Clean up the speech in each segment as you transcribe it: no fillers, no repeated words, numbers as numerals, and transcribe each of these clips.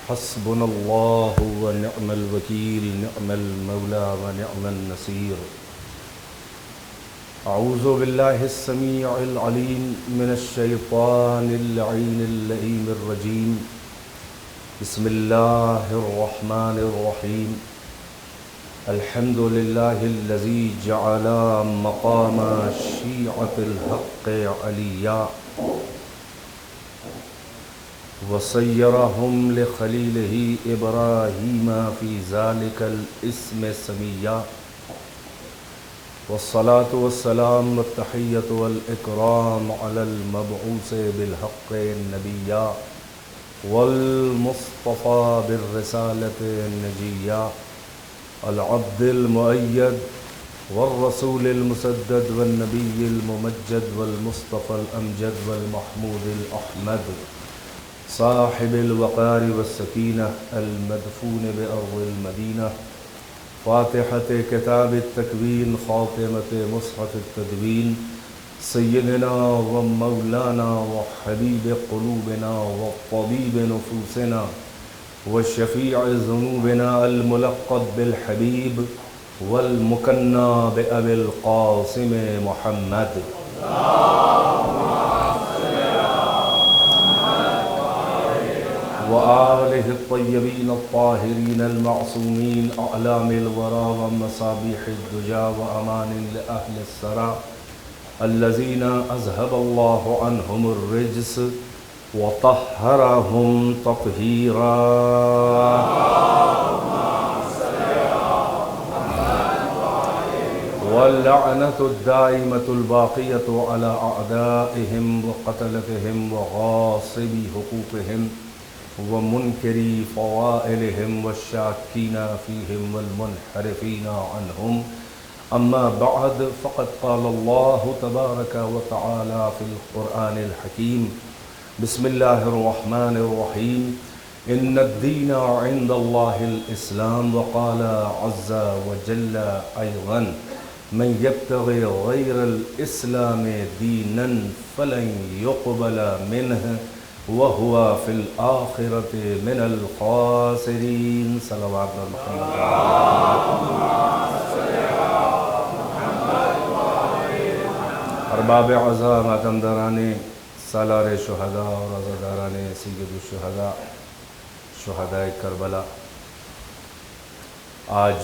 حسبنا الله ونعم الوكيل نعم المولى ونعم النصير. أعوذ بالله السميع العليم من الشيطان اللعين اللئيم الرجيم. بسم الله الرحمن الرحيم. الحمد لله الذي جعل مقام شيعة الحق عليا وصيرهم لخليله إبراهيم في ذلك الاسم سميا. والصلاة والسلام والتحية والإكرام على المبعوث بالحق النبيا والمصطفى بالرسالة النجيا العبد المؤيد والرسول المسدد والنبي الممجد والمصطفى الأمجد والمحمود الأحمد صاحب الوقار والسكينة المدفون بأرض المدينة فاتحة كتاب التكوين خاتمة مصحف التدوين سيدنا ومولانا وحبيب قلوبنا وطبيب نفوسنا والشفيع ذنوبنا الملقب بالحبيب والمكنى بأبي القاسم محمد وآله الطيبين الطاهرين المعصومين أعلام الورى ومصابيح الدجى وأمان لأهل السرى الذين أذهب الله عنهم الرجس وطهرهم تطهيرا. واللعنة الدائمة الباقية على أعدائهم وقتلتهم وغاصبي حقوقهم ومنكري فوائلهم والشاكين فيهم والمنحرفين عنهم. أما بعد فقد قال الله تبارك وتعالى في القرآن الحكيم بسم الله الرحمن الرحيم إن الدين عند الله الإسلام. وقال عز وجل أيضا من يبتغي غير الإسلام دينا فلن يقبل منه وهو في الآخرة من الخاسرين. صلوات محمد. ارباب عزا ماتمداران سالار شہداء اور عزاداران سید الشہداء شہداء کربلا، آج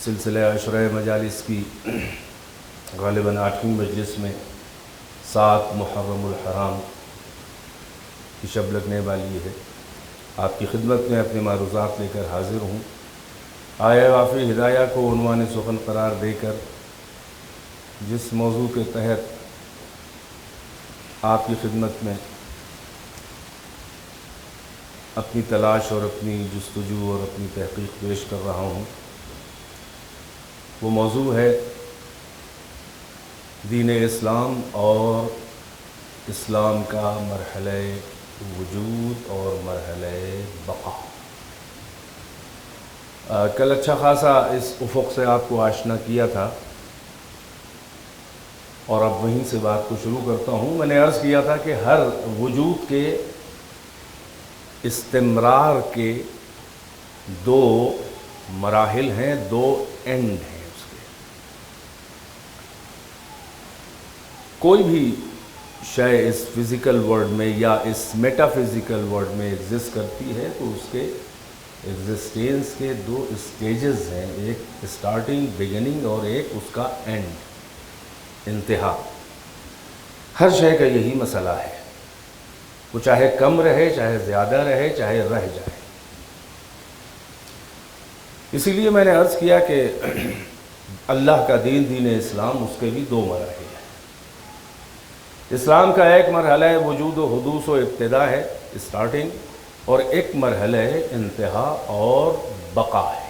سلسلہ عشرہ مجالس کی غالباً 8ویں مجلس میں 7 محرم الحرام کی شب لگنے والی ہے. آپ کی خدمت میں اپنے معروضات لے کر حاضر ہوں. آیہ وافی ہدایہ کو عنوان سخن قرار دے کر جس موضوع کے تحت آپ کی خدمت میں اپنی تلاش اور اپنی جستجو اور اپنی تحقیق پیش کر رہا ہوں، وہ موضوع ہے دین اسلام اور اسلام کا مرحلہ وجود اور مرحلہ بقا. کل اچھا خاصا اس افق سے آپ کو آشنا کیا تھا اور اب وہیں سے بات کو شروع کرتا ہوں. میں نے عرض کیا تھا کہ ہر وجود کے استمرار کے 2 مراحل ہیں، 2 اینڈ ہیں اس کے. کوئی بھی شے اس فزیکل ورلڈ میں یا اس میٹا فزیکل ورلڈ میں ایگزسٹ کرتی ہے تو اس کے ایگزسٹینس کے 2 اسٹیجز ہیں، ایک اسٹارٹنگ بگننگ اور ایک اس کا اینڈ انتہا. ہر شے کا یہی مسئلہ ہے، وہ چاہے کم رہے چاہے زیادہ رہے چاہے رہ جائے. اسی لیے میں نے عرض کیا کہ اللہ کا دین اسلام، اس کے بھی 2 مراحل ہیں. اسلام کا ایک مرحلہ وجود و حدوث و ابتدا ہے، اسٹارٹنگ، اور ایک مرحلہ انتہا اور بقا ہے.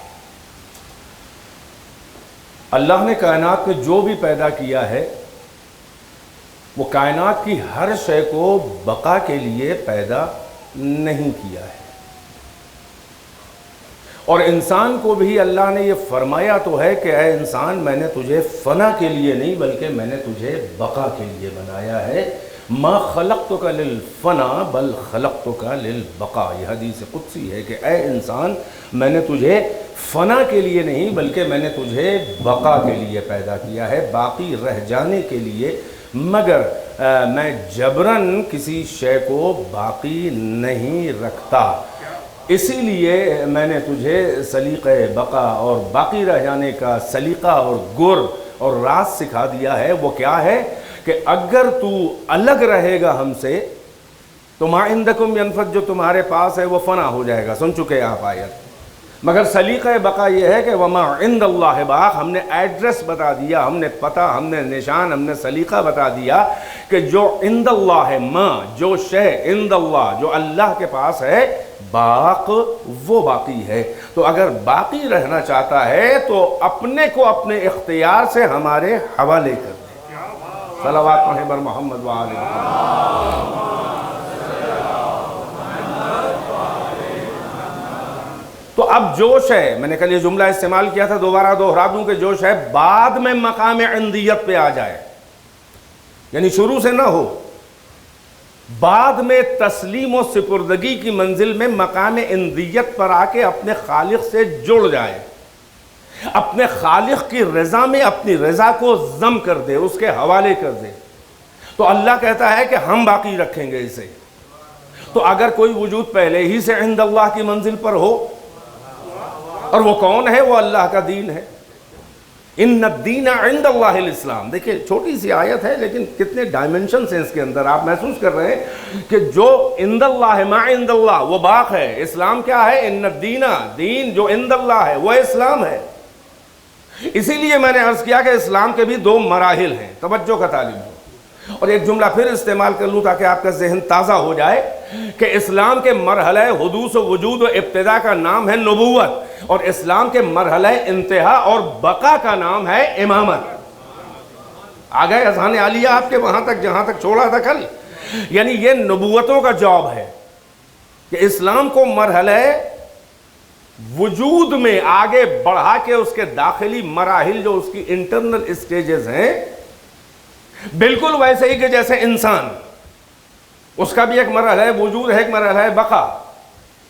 اللہ نے کائنات میں جو بھی پیدا کیا ہے وہ کائنات کی ہر شے کو بقا کے لیے پیدا نہیں کیا ہے. اور انسان کو بھی اللہ نے یہ فرمایا تو ہے کہ اے انسان میں نے تجھے فنا کے لیے نہیں بلکہ میں نے تجھے بقا کے لیے بنایا ہے. ما خلقتک للفنا بل خلقتک للبقاء، یہ حدیث قدسی ہے کہ اے انسان میں نے تجھے فنا کے لیے نہیں بلکہ میں نے تجھے بقا کے لیے پیدا کیا ہے، باقی رہ جانے کے لیے، مگر میں جبراً کسی شے کو باقی نہیں رکھتا، اسی لیے میں نے تجھے سلیقہ بقا اور باقی رہ جانے کا سلیقہ اور گر اور راز سکھا دیا ہے۔ وہ کیا ہے کہ اگر تو الگ رہے گا ہم سے تو ما عندکم ینفد، جو تمہارے پاس ہے وہ فنا ہو جائے گا، سن چکے آپ آیت، مگر سلیقہ بقا یہ ہے کہ وما عند اللہ باق، ہم نے ایڈریس بتا دیا، ہم نے پتہ، ہم نے نشان، ہم نے سلیقہ بتا دیا کہ جو عند اللہ ہے، جو شے عند اللہ، جو اللہ کے پاس ہے، باق وہ باقی ہے۔ تو اگر باقی رہنا چاہتا ہے تو اپنے کو اپنے اختیار سے ہمارے حوالے کر دے۔ صلوات پڑھیں بر محمد وآل محمد۔ تو اب جوش ہے، میں نے کل یہ جملہ استعمال کیا تھا، دوبارہ دوہرا دوں کہ جوش ہے بعد میں مقام عندیت پہ آ جائے، یعنی شروع سے نہ ہو، بعد میں تسلیم و سپردگی کی منزل میں مقام عندیت پر آ کے اپنے خالق سے جڑ جائے، اپنے خالق کی رضا میں اپنی رضا کو ضم کر دے، اس کے حوالے کر دے، تو اللہ کہتا ہے کہ ہم باقی رکھیں گے اسے۔ تو اگر کوئی وجود پہلے ہی سے عند اللہ کی منزل پر ہو، اور وہ کون ہے؟ وہ اللہ کا دین ہے۔ ان الدین عند اللہ الاسلام۔ دیکھیں چھوٹی سی آیت ہے لیکن کتنے ڈائمنشنز ہیں اس کے اندر، آپ محسوس کر رہے ہیں کہ جو عند اللہ ہے، ما عند اللہ وہ باق ہے، اسلام کیا ہے؟ ان الدین، دین جو عند اللہ ہے وہ اسلام ہے۔ اسی لیے میں نے عرض کیا کہ اسلام کے بھی دو مراحل ہیں، توجہ کا طالب ہو۔ اور ایک جملہ پھر استعمال کر لوں تاکہ آپ کا ذہن تازہ ہو جائے کہ اسلام کے مرحلہ حدوث و وجود و ابتدا کا نام ہے نبوت، اور اسلام کے مرحلہ انتہا اور بقا کا نام ہے امامت۔ آ گئے اذہان عالیہ آپ کے وہاں تک جہاں تک چھوڑا تھا کل؟ یعنی یہ نبوتوں کا جواب ہے کہ اسلام کو مرحلہ وجود میں آگے بڑھا کے اس کے داخلی مراحل جو اس کی انٹرنل اسٹیجز ہیں، بالکل ویسے ہی کہ جیسے انسان، اس کا بھی ایک مرحلہ ہے وجود ہے، ایک مرحلہ ہے بقا۔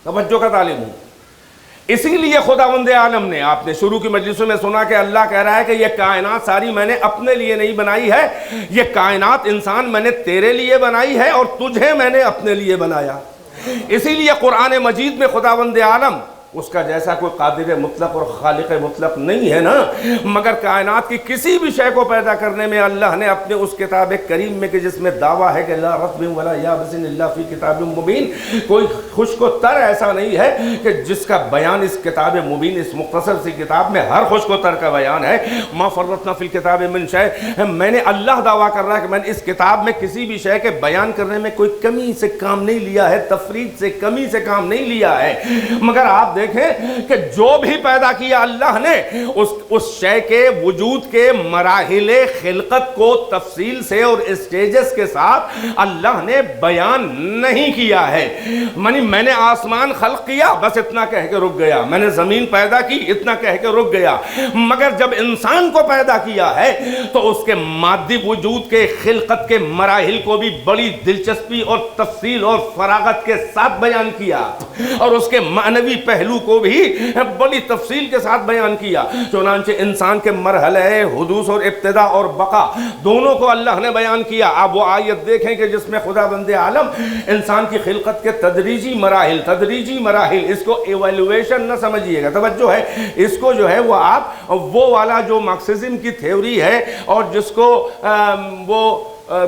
توجہ کا طالب ہوں۔ اسی لیے خداوند عالم نے، آپ نے شروع کی مجلسوں میں سنا کہ اللہ کہہ رہا ہے کہ یہ کائنات ساری میں نے اپنے لیے نہیں بنائی ہے، یہ کائنات انسان میں نے تیرے لیے بنائی ہے اور تجھے میں نے اپنے لیے بنایا۔ اسی لیے قرآن مجید میں خداوند عالم، اس کا جیسا کوئی قادر مطلق اور خالق مطلق نہیں ہے نا، مگر کائنات کی کسی بھی شے کو پیدا کرنے میں اللہ نے اپنے اس کتاب کریم میں کہ جس میں دعویٰ ہے کہ لا رطب ولا یابس الا فی کتاب مبین، کوئی خشک و تر ایسا نہیں ہے کہ جس کا بیان اس کتاب مبین، اس مختصر سی کتاب میں ہر خشک و تر کا بیان ہے۔ ما فرطنا فی الکتاب من شیء، میں نے اللہ دعویٰ کر رہا ہے کہ میں نے اس کتاب میں کسی بھی شے کے بیان کرنے میں کوئی کمی سے کام نہیں لیا ہے، تفرید سے، کمی سے کام نہیں لیا ہے، مگر آپ دیکھیں کہ جو بھی پیدا کیا اللہ نے اس شے کے وجود کے مراحل خلقت کو تفصیل سے اور اسٹیجز کے ساتھ اللہ نے بیان نہیں کیا ہے۔ میں نے آسمان خلق کیا، بس اتنا کہہ کے رک گیا، میں نے زمین پیدا کی، اتنا کہہ کے رک گیا، مگر جب انسان کو پیدا کیا ہے تو اس کے مادی وجود کے خلقت کے مراحل کو بھی بڑی دلچسپی اور تفصیل اور فراغت کے ساتھ بیان کیا، اور اس کے معنوی پہلو کو بھی بڑی تفصیل کے ساتھ بیان کیا۔ چنانچہ انسان کے مرحلہ حدوث اور ابتدا اور بقا دونوں کو اللہ نے بیان کیا۔ آپ وہ آیت دیکھیں کہ جس میں خداوند عالم انسان کی خلقت کے تدریجی مراحل، اس کو ایویلویشن نہ سمجھیے گا، توجہ ہے، اس کو جو ہے وہ آپ وہ والا جو مارکسزم کی تھیوری ہے اور جس کو وہ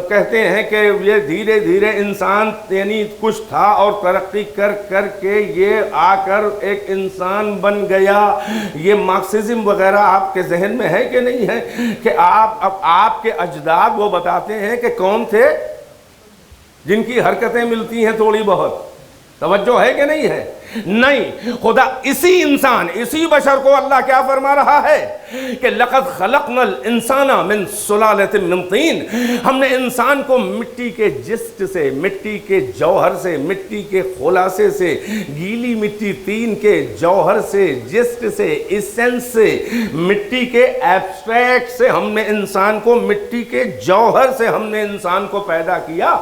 کہتے ہیں کہ یہ دھیرے دھیرے انسان یعنی کچھ تھا اور ترقی کر کر کے یہ آ کر ایک انسان بن گیا، یہ مارکسزم وغیرہ آپ کے ذہن میں ہے کہ نہیں ہے؟ کہ آپ کے اجداد وہ بتاتے ہیں کہ کون تھے جن کی حرکتیں ملتی ہیں تھوڑی بہت، توجہ ہے کہ نہیں ہے؟ نہیں، خدا اسی انسان، اسی بشر کو اللہ کیا فرما رہا ہے کہ لقد خلقنا الانسان من سلالۃ من طین، ہم نے انسان کو مٹی کے جسٹ سے، مٹی کے جوہر سے، مٹی کے خلاصے سے، گیلی مٹی طین کے جوہر سے، جسٹ سے، ایسنس سے، مٹی کے ایبسٹریکٹ سے ہم نے انسان کو، مٹی کے جوہر سے ہم نے انسان کو پیدا کیا.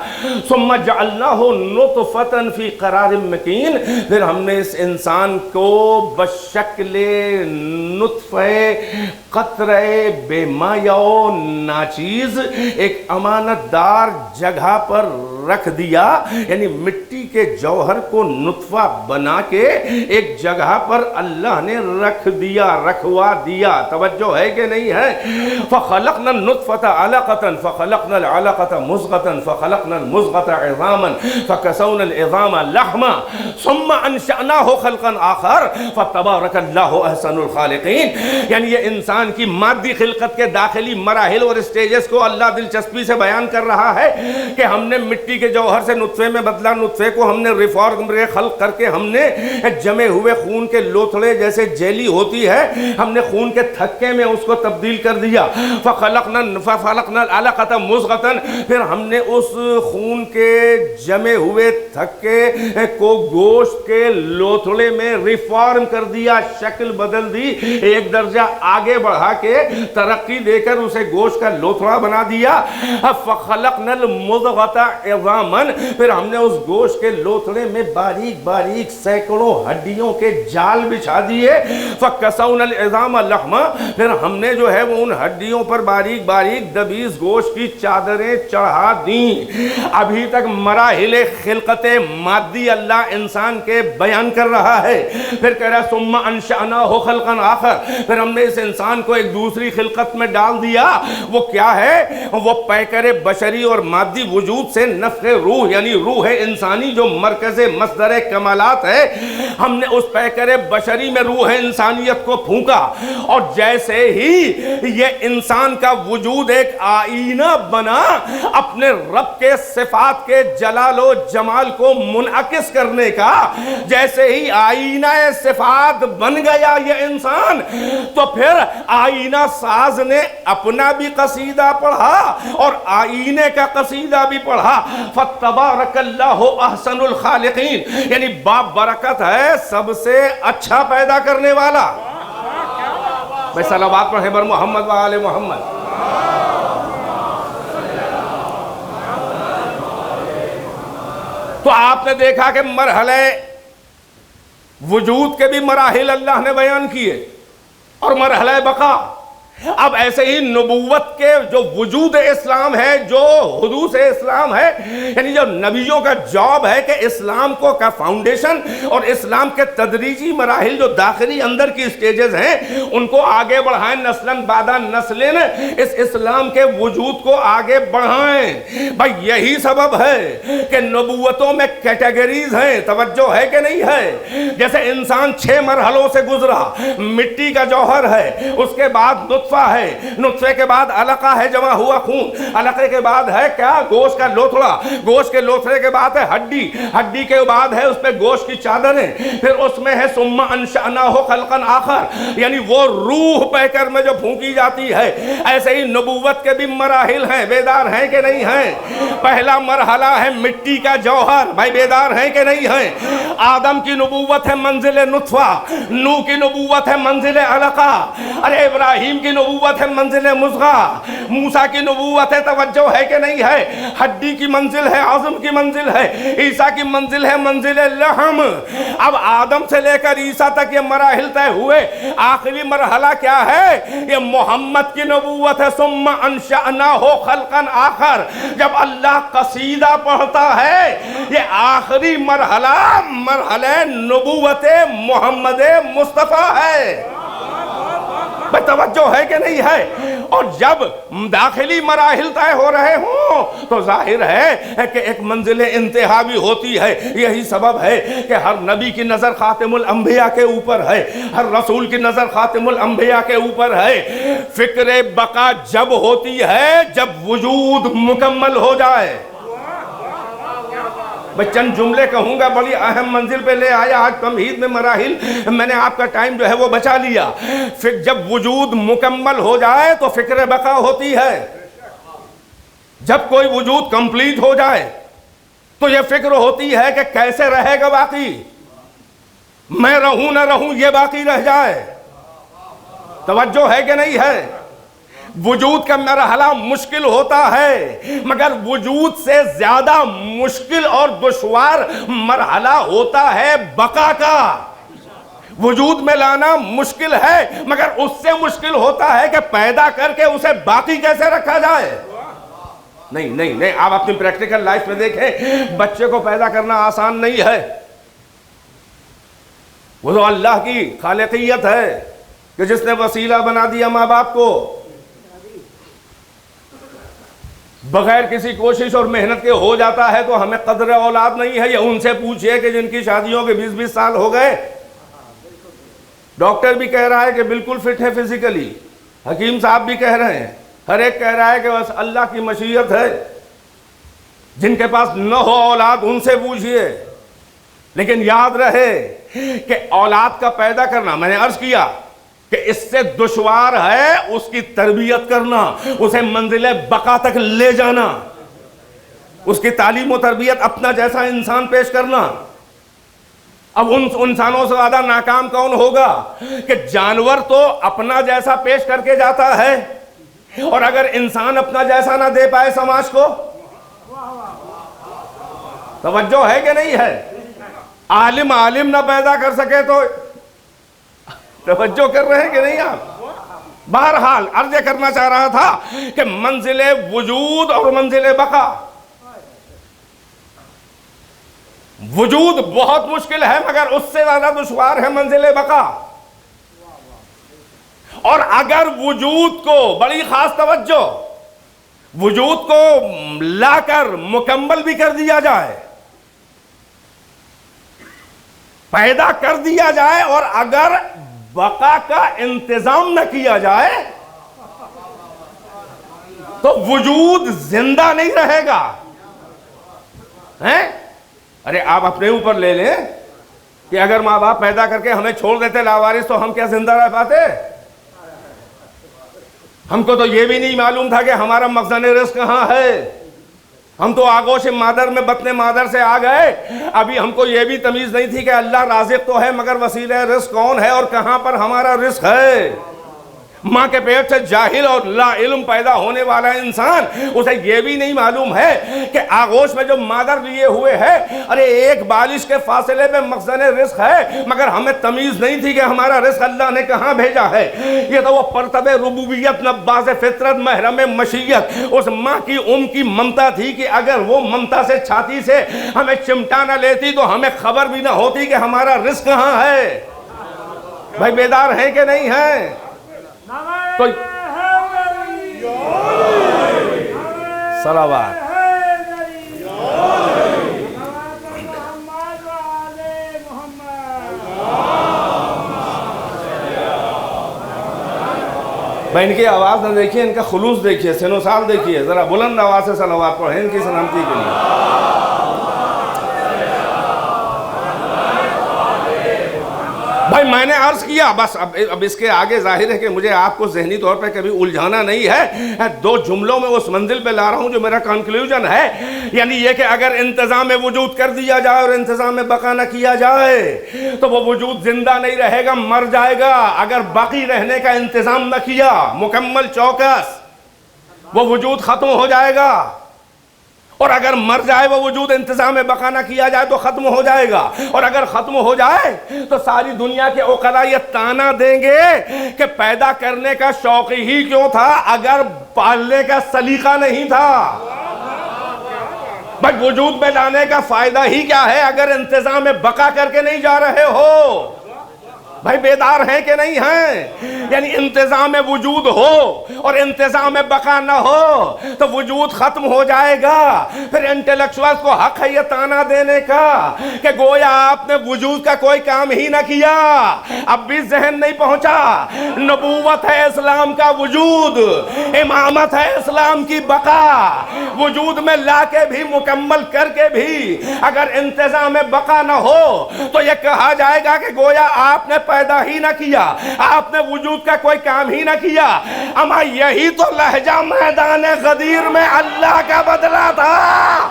ثم جعلناہ نطفۃ فی قرار مکین، پھر ہم نے اس انسان کو بشکل نطفہ قطرے بے مایہ ناچیز ایک امانت دار جگہ پر رکھ دیا. یعنی مٹی کے جوہر کو نطفہ بنا کے ایک جگہ پر اللہ نے رکھ دیا، رکھوا دیا. توجہ ہے کہ نہیں ہے؟ فخلقنا النطفة علقة فخلقنا العلقة مضغة فخلقنا المضغة عظاما فكسونا العظام لحما ثم انشأناه خلقا آخر فتبارك الله احسن الخالقین. یعنی یہ انسان کی مادی خلقت کے داخلی مراحل اور اسٹیجز کو اللہ دلچسپی سے بیان کر رہا ہے کہ ہم نے مٹی کے جوہر سے نطفے میں بدلا، نطفے کو ہم نے ریفارم خلق کر کے ہم نے جمے ہوئے خون کے لوتھڑے جیسے جیلی ہوتی ہے، ہم نے خون کے تھکے میں اس کو تبدیل کر دیا. فخلقنا العلقة مضغة، پھر ہم نے اس خون کے جمے ہوئے تھکے کو گوشت کے لوتھڑے میں ریفارم کر دیا، شکل بدل دی، ایک درجہ آگے بڑھا کے ترقی دے کر اسے گوشت کا لوتھڑا بنا دیا. فخلقنا المضغة عظاما، پھر ہم نے اس گوشت کے لوتھڑے میں باریک باریک سینکڑوں ہڈیوں کے جال بچھا دیے. فکسونا العظام لحما، پھر ہم نے جو ہے وہ ان ہڈیوں پر باریک باریک دبیز گوشت کی چادریں چڑھا دیں. ابھی تک مراحل خلقت مادی اللہ انسان کے بیان کر رہا ہے. پھر کہہ رہا ہے ثم انشأناه خلقا آخر، پھر ہم نے اس انسان کو ایک دوسری خلقت میں ڈال دیا. وہ کیا ہے؟ وہ پیکر بشری اور مادی وجود سے نفخ روح، یعنی روح انسانی جو مرکز مصدر کمالات ہے، ہم نے اس پیکر بشری میں روح انسانیت کو پھونکا. اور جیسے ہی یہ انسان کا وجود ایک آئینہ بنا اپنے رب کے صفات کے جلال و جمال کو منعکس کرنے کا، جیسے ہی آئینہ صفات بن گیا یہ انسان، تو پھر آئینہ ساز نے اپنا بھی قصیدہ پڑھا اور آئینے کا قصیدہ بھی پڑھا. فتبارک اللہ احسن الخالقین، یعنی باپ برکت ہے سب سے اچھا پیدا کرنے والا. میں صلوات پڑھیں بر محمد و آل محمد. تو آپ نے دیکھا کہ مرحلہ وجود کے بھی مراحل اللہ نے بیان کیے اور مرحلہ بقا. اب ایسے ہی نبوت کے جو وجود اسلام ہے، جو حدوث اسلام ہے، یعنی جو نبیوں کا جاب ہے کہ اسلام کو کا فاؤنڈیشن اور اسلام کے تدریجی مراحل جو داخلی اندر کی سٹیجز ہیں ان کو آگے بڑھائیں، نسلاً بعد نسلیں اس اسلام کے وجود کو آگے بڑھائیں. بھائی یہی سبب ہے کہ نبوتوں میں کیٹیگریز ہیں. توجہ ہے کہ نہیں ہے؟ جیسے انسان 6 مرحلوں سے گزرا. مٹی کا جوہر ہے، اس کے بعد نطفہ ہے، نطفے کے بعد علقہ ہے جمع ہوا خون، علقے کے بعد ہے کیا؟ گوشت کا لوتھڑا، گوشت کے لوتھڑے کے بعد ہے ہڈی، ہڈی کے بعد ہے اس پہ گوشت کی چادریں، پھر اس میں ہے ثم انشأناه خلقا آخر، یعنی وہ روح پیکر میں جو پھونکی جاتی ہے. ایسے ہی نبوت کے بھی مراحل ہیں. بیدار ہیں کہ نہیں ہیں؟ پہلا مرحلہ ہے مٹی کا جوہر. بھائی بیدار ہیں کہ نہیں ہیں؟ آدم کی نبوت ہے منزل نطفہ، نوح کی نبوت ہے منزل علقہ، ارے ابراہیم کی نبوت ہے منزل مضغہ، موسیٰ کی نبوت ہے، توجہ ہے کہ نہیں ہے، ہڈی کی منزل ہے، عظم کی منزل ہے، عیسیٰ کی منزل ہے منزل لحم. اب آدم سے لے کر عیسیٰ تک یہ مراحل طے ہوئے. آخری مرحلہ کیا ہے؟ یہ محمد کی نبوت ہے ثم انشأناه خلقا آخر. جب اللہ قصیدہ پڑھتا ہے یہ آخری مرحلہ مرحلہ نبوت محمد مصطفیٰ ہے. بھئی توجہ ہے کہ نہیں ہے؟ اور جب داخلی مراحل طے ہو رہے ہوں تو ظاہر ہے کہ ایک منزل انتہا بھی ہوتی ہے. یہی سبب ہے کہ ہر نبی کی نظر خاتم الانبیاء کے اوپر ہے، ہر رسول کی نظر خاتم الانبیاء کے اوپر ہے. فکر بقا جب ہوتی ہے جب وجود مکمل ہو جائے. میں چند جملے کہوں گا، بڑی اہم منزل پہ لے آیا آج تمہید میں مراحل، میں نے آپ کا ٹائم جو ہے وہ بچا لیا۔ پھر جب وجود مکمل ہو جائے تو فکر بقا ہوتی ہے۔ جب کوئی وجود کمپلیٹ ہو جائے تو یہ فکر ہوتی ہے کہ کیسے رہے گا باقی، میں رہوں نہ رہوں یہ باقی رہ جائے۔ توجہ ہے کہ نہیں ہے؟ وجود کا مرحلہ مشکل ہوتا ہے، مگر وجود سے زیادہ مشکل اور دشوار مرحلہ ہوتا ہے بقا کا۔ وجود میں لانا مشکل ہے، مگر اس سے مشکل ہوتا ہے کہ پیدا کر کے اسے باقی کیسے رکھا جائے۔ نہیں، آپ اپنی پریکٹیکل لائف میں دیکھیں، بچے کو پیدا کرنا آسان نہیں ہے۔ وہ تو اللہ کی خالقیت ہے کہ جس نے وسیلہ بنا دیا ماں باپ کو، بغیر کسی کوشش اور محنت کے ہو جاتا ہے تو ہمیں قدر اولاد نہیں ہے۔ یہ ان سے پوچھئے کہ جن کی شادیوں کے 20 سال ہو گئے، ڈاکٹر بھی کہہ رہا ہے کہ بالکل فٹ ہے فزیکلی، حکیم صاحب بھی کہہ رہے ہیں، ہر ایک کہہ رہا ہے کہ بس اللہ کی مشیت ہے۔ جن کے پاس نہ ہو اولاد ان سے پوچھئے، لیکن یاد رہے کہ اولاد کا پیدا کرنا، میں نے عرض کیا کہ اس سے دشوار ہے اس کی تربیت کرنا، اسے منزل بقا تک لے جانا، اس کی تعلیم و تربیت اپنا جیسا انسان پیش کرنا۔ اب ان انسانوں سے زیادہ ناکام کون ہوگا کہ جانور تو اپنا جیسا پیش کر کے جاتا ہے، اور اگر انسان اپنا جیسا نہ دے پائے سماج کو، توجہ ہے کہ نہیں ہے؟ عالم نہ پیدا کر سکے تو، توجہ کر رہے ہیں کہ نہیں آپ؟ بہرحال عرض کرنا چاہ رہا تھا کہ منزل وجود اور منزل بقا، وجود بہت مشکل ہے مگر اس سے زیادہ دشوار ہے منزل بقا۔ اور اگر وجود کو، بڑی خاص توجہ، وجود کو لا کر مکمل بھی کر دیا جائے، پیدا کر دیا جائے، اور اگر بقا کا انتظام نہ کیا جائے تو وجود زندہ نہیں رہے گا۔ ارے آپ اپنے اوپر لے لیں کہ اگر ماں باپ پیدا کر کے ہمیں چھوڑ دیتے لاوارث تو ہم کیا زندہ رہ پاتے؟ ہم کو تو یہ بھی نہیں معلوم تھا کہ ہمارا مخزن رزق کہاں ہے۔ ہم تو آغوش مادر میں بطن مادر سے آ گئے، ابھی ہم کو یہ بھی تمیز نہیں تھی کہ اللہ رازق تو ہے مگر وسیلہ رزق کون ہے اور کہاں پر ہمارا رزق ہے۔ ماں کے پیٹ سے جاہل اور لا علم پیدا ہونے والا انسان، اسے یہ بھی نہیں معلوم ہے کہ آغوش میں جو مادر لیے ہوئے ہے، ارے ایک بالش کے فاصلے پہ مخزن رزق ہے، مگر ہمیں تمیز نہیں تھی کہ ہمارا رزق اللہ نے کہاں بھیجا ہے۔ یہ تو وہ پرتب ربوبیت، نباز فطرت، محرم مشیت، اس ماں کی کی ممتا تھی کہ اگر وہ ممتا سے چھاتی سے ہمیں چمٹا نہ لیتی تو ہمیں خبر بھی نہ ہوتی کہ ہمارا رزق کہاں ہے۔ بھائی بیدار ہیں کہ نہیں ہیں؟ تو صلوات بھائی ان کی آواز نہ دیکھیے، ان کا خلوص دیکھیے، سن و سال دیکھیے، ذرا بلند آواز سے صلوات پڑھیں ان کی سلامتی کے لیے۔ بھائی میں نے عرض کیا، بس اب اس کے آگے ظاہر ہے کہ مجھے آپ کو ذہنی طور پہ کبھی الجھانا نہیں ہے، دو جملوں میں اس منزل پہ لا رہا ہوں جو میرا کنکلیوژن ہے، یعنی یہ کہ اگر انتظام وجود کر دیا جائے اور انتظام بقا نہ کیا جائے تو وہ وجود زندہ نہیں رہے گا، مر جائے گا۔ اگر باقی رہنے کا انتظام نہ کیا مکمل چوکس، وہ وجود ختم ہو جائے گا، اور اگر مر جائے وہ وجود، انتظام بقا نہ کیا جائے تو ختم ہو جائے گا، اور اگر ختم ہو جائے تو ساری دنیا کے عقلاء یہ طعنہ دیں گے کہ پیدا کرنے کا شوق ہی کیوں تھا اگر پالنے کا سلیقہ نہیں تھا۔ بس وجود میں لانے کا فائدہ ہی کیا ہے اگر انتظام بقا کر کے نہیں جا رہے ہو۔ بھائی بیدار ہیں کہ نہیں ہیں؟ یعنی انتظام وجود ہو اور انتظام بقا نہ ہو تو وجود ختم ہو جائے گا۔ پھر انٹلیکچوئل کو حق ہے یہ تانا دینے کا کہ گویا آپ نے وجود کا کوئی کام ہی نہ کیا۔ اب بھی ذہن نہیں پہنچا، نبوت ہے اسلام کا وجود، امامت ہے اسلام کی بقا۔ وجود میں لا کے بھی مکمل کر کے بھی اگر انتظام بقا نہ ہو تو یہ کہا جائے گا کہ گویا آپ نے پیدا ہی نہ کیا، آپ نے وجود کا کوئی کام ہی نہ کیا۔ اما یہی تو لہجہ میدان غدیر میں اللہ کا بدلا تھا۔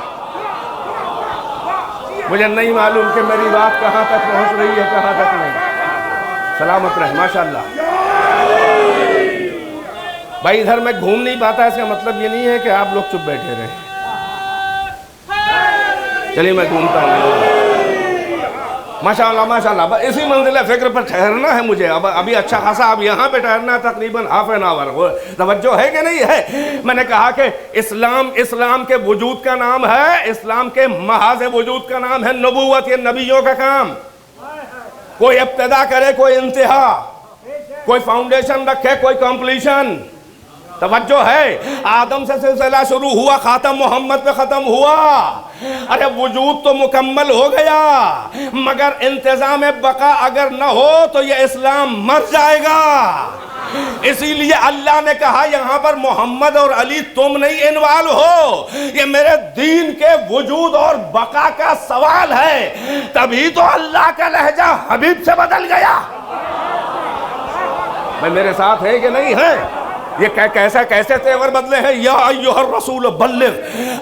مجھے نہیں معلوم کہ میری بات کہاں تک پہنچ رہی ہے کہاں تک نہیں۔ سلامت رہے، ماشاءاللہ۔ بھائی ادھر میں گھوم نہیں پاتا، اس کا مطلب یہ نہیں ہے کہ آپ لوگ چپ بیٹھے رہیں۔ چلیے میں گھومتا ہوں۔ ماشاءاللہ ماشاءاللہ، اسی منزل فکر پر ٹھہرنا ہے مجھے۔ ابھی اچھا خاصا اب یہاں پہ ٹھہرنا ہے، تقریباً ہاف این آور۔ توجہ ہے کہ نہیں ہے؟ میں نے کہا کہ اسلام کے وجود کا نام ہے، اسلام کے محاذ وجود کا نام ہے نبوت، یہ نبیوں کا کام۔ کوئی ابتدا کرے، کوئی انتہا، کوئی فاؤنڈیشن رکھے، کوئی کمپلیشن۔ توجہ ہے؟ آدم سے سلسلہ شروع ہوا، خاتم محمد پہ ختم ہوا۔ ارے وجود تو مکمل ہو گیا، مگر انتظام بقا اگر نہ ہو تو یہ اسلام مر جائے گا۔ اسی لیے اللہ نے کہا یہاں پر محمد اور علی تم نہیں انوالو ہو، یہ میرے دین کے وجود اور بقا کا سوال ہے۔ تبھی تو اللہ کا لہجہ حبیب سے بدل گیا۔ میں میرے ساتھ ہے کہ نہیں ہے؟ یہ کیسے تیور بدلے ہیں؟ یا ایھا الرسول بلغ،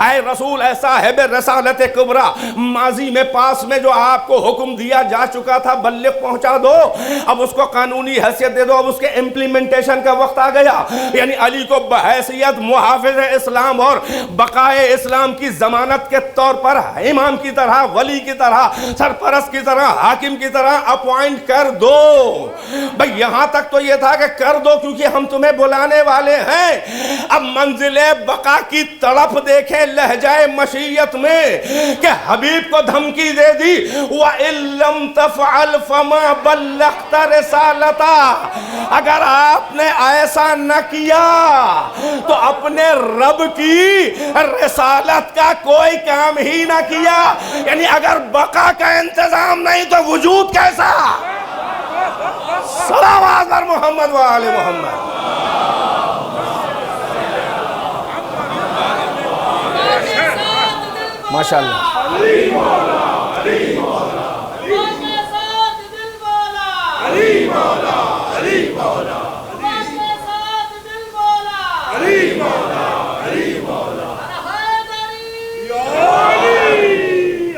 اے رسول، اے صاحب رسالت کبریٰ، ماضی میں پاس میں جو آپ کو حکم دیا جا چکا تھا بلغ پہنچا دو۔ اب اس کو قانونی حیثیت دے دو، اب اس کے امپلیمنٹیشن کا وقت آ گیا۔ یعنی علی کو بحیثیت محافظ اسلام اور بقائے اسلام کی ضمانت کے طور پر امام کی طرح، ولی کی طرح، سرپرست کی طرح، حاکم کی طرح اپوائنٹ کر دو۔ بھئی یہاں تک تو یہ تھا کہ کر دو کیونکہ ہم تمہیں بلانے والے ہیں۔ اب منزل بقا کی طرف دیکھیں لہجہ مشیت میں کہ حبیب کو دھمکی دے دی، وَإِن لَّمْ تَفْعَلْ فَمَا بَلَّغْتَ رِسَالَتَهُ، اگر آپ نے ایسا نہ کیا تو اپنے رب کی رسالت کا کوئی کام ہی نہ کیا۔ یعنی اگر بقا کا انتظام نہیں تو وجود کیسا؟ صلوات بر محمد و آل محمد۔ ماشاءاللہ۔ علی مولا، علی مولا، علی مولا، علی مولا، علی مولا، علی مولا، علی مولا۔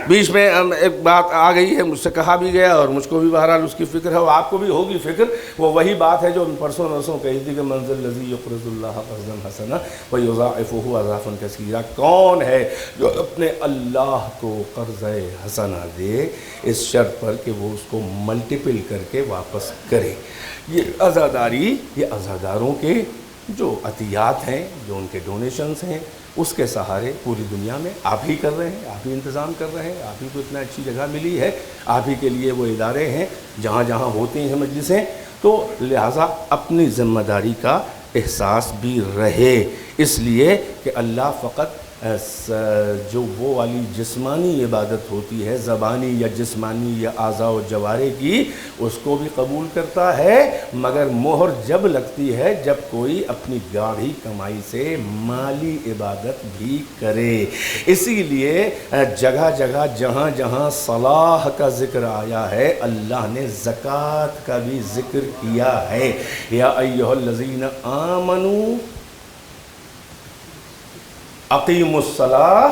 بیچ میں ایک بات آ گئی ہے، مجھ سے کہا بھی گیا اور مجھ کو بھی بہرحال اس کی فکر ہے، اور آپ کو بھی ہوگی فکر۔ وہ وہی بات ہے جو پرسوں نرسوں کہی تھی کہ منزل الذی یقرض اللہ قرضا حسنا ویضاعفہ اضعافا کثیرا، کون ہے جو اپنے اللہ کو قرض حسنہ دے اس شرط پر کہ وہ اس کو ملٹیپل کر کے واپس کرے۔ یہ عزاداری، یہ عزاداروں کے جو عطیات ہیں، جو ان کے ڈونیشنز ہیں، اس کے سہارے پوری دنیا میں آپ ہی کر رہے ہیں، آپ ہی انتظام کر رہے ہیں، آپ ہی کو اتنا اچھی جگہ ملی ہے، آپ ہی کے لیے وہ ادارے ہیں جہاں جہاں ہوتی ہیں مجلسیں، تو لہٰذا اپنی ذمہ داری کا احساس بھی رہے، اس لیے کہ اللہ فقط جو وہ والی جسمانی عبادت ہوتی ہے، زبانی یا جسمانی یا اعضاء و جوارح کی، اس کو بھی قبول کرتا ہے، مگر مہر جب لگتی ہے جب کوئی اپنی گاڑھی کمائی سے مالی عبادت بھی کرے۔ اسی لیے جگہ جگہ جہاں جہاں صلاح کا ذکر آیا ہے، اللہ نے زکوٰۃ کا بھی ذکر کیا ہے۔ یا ایھا الذین آمنوا اقیموا الصلاۃ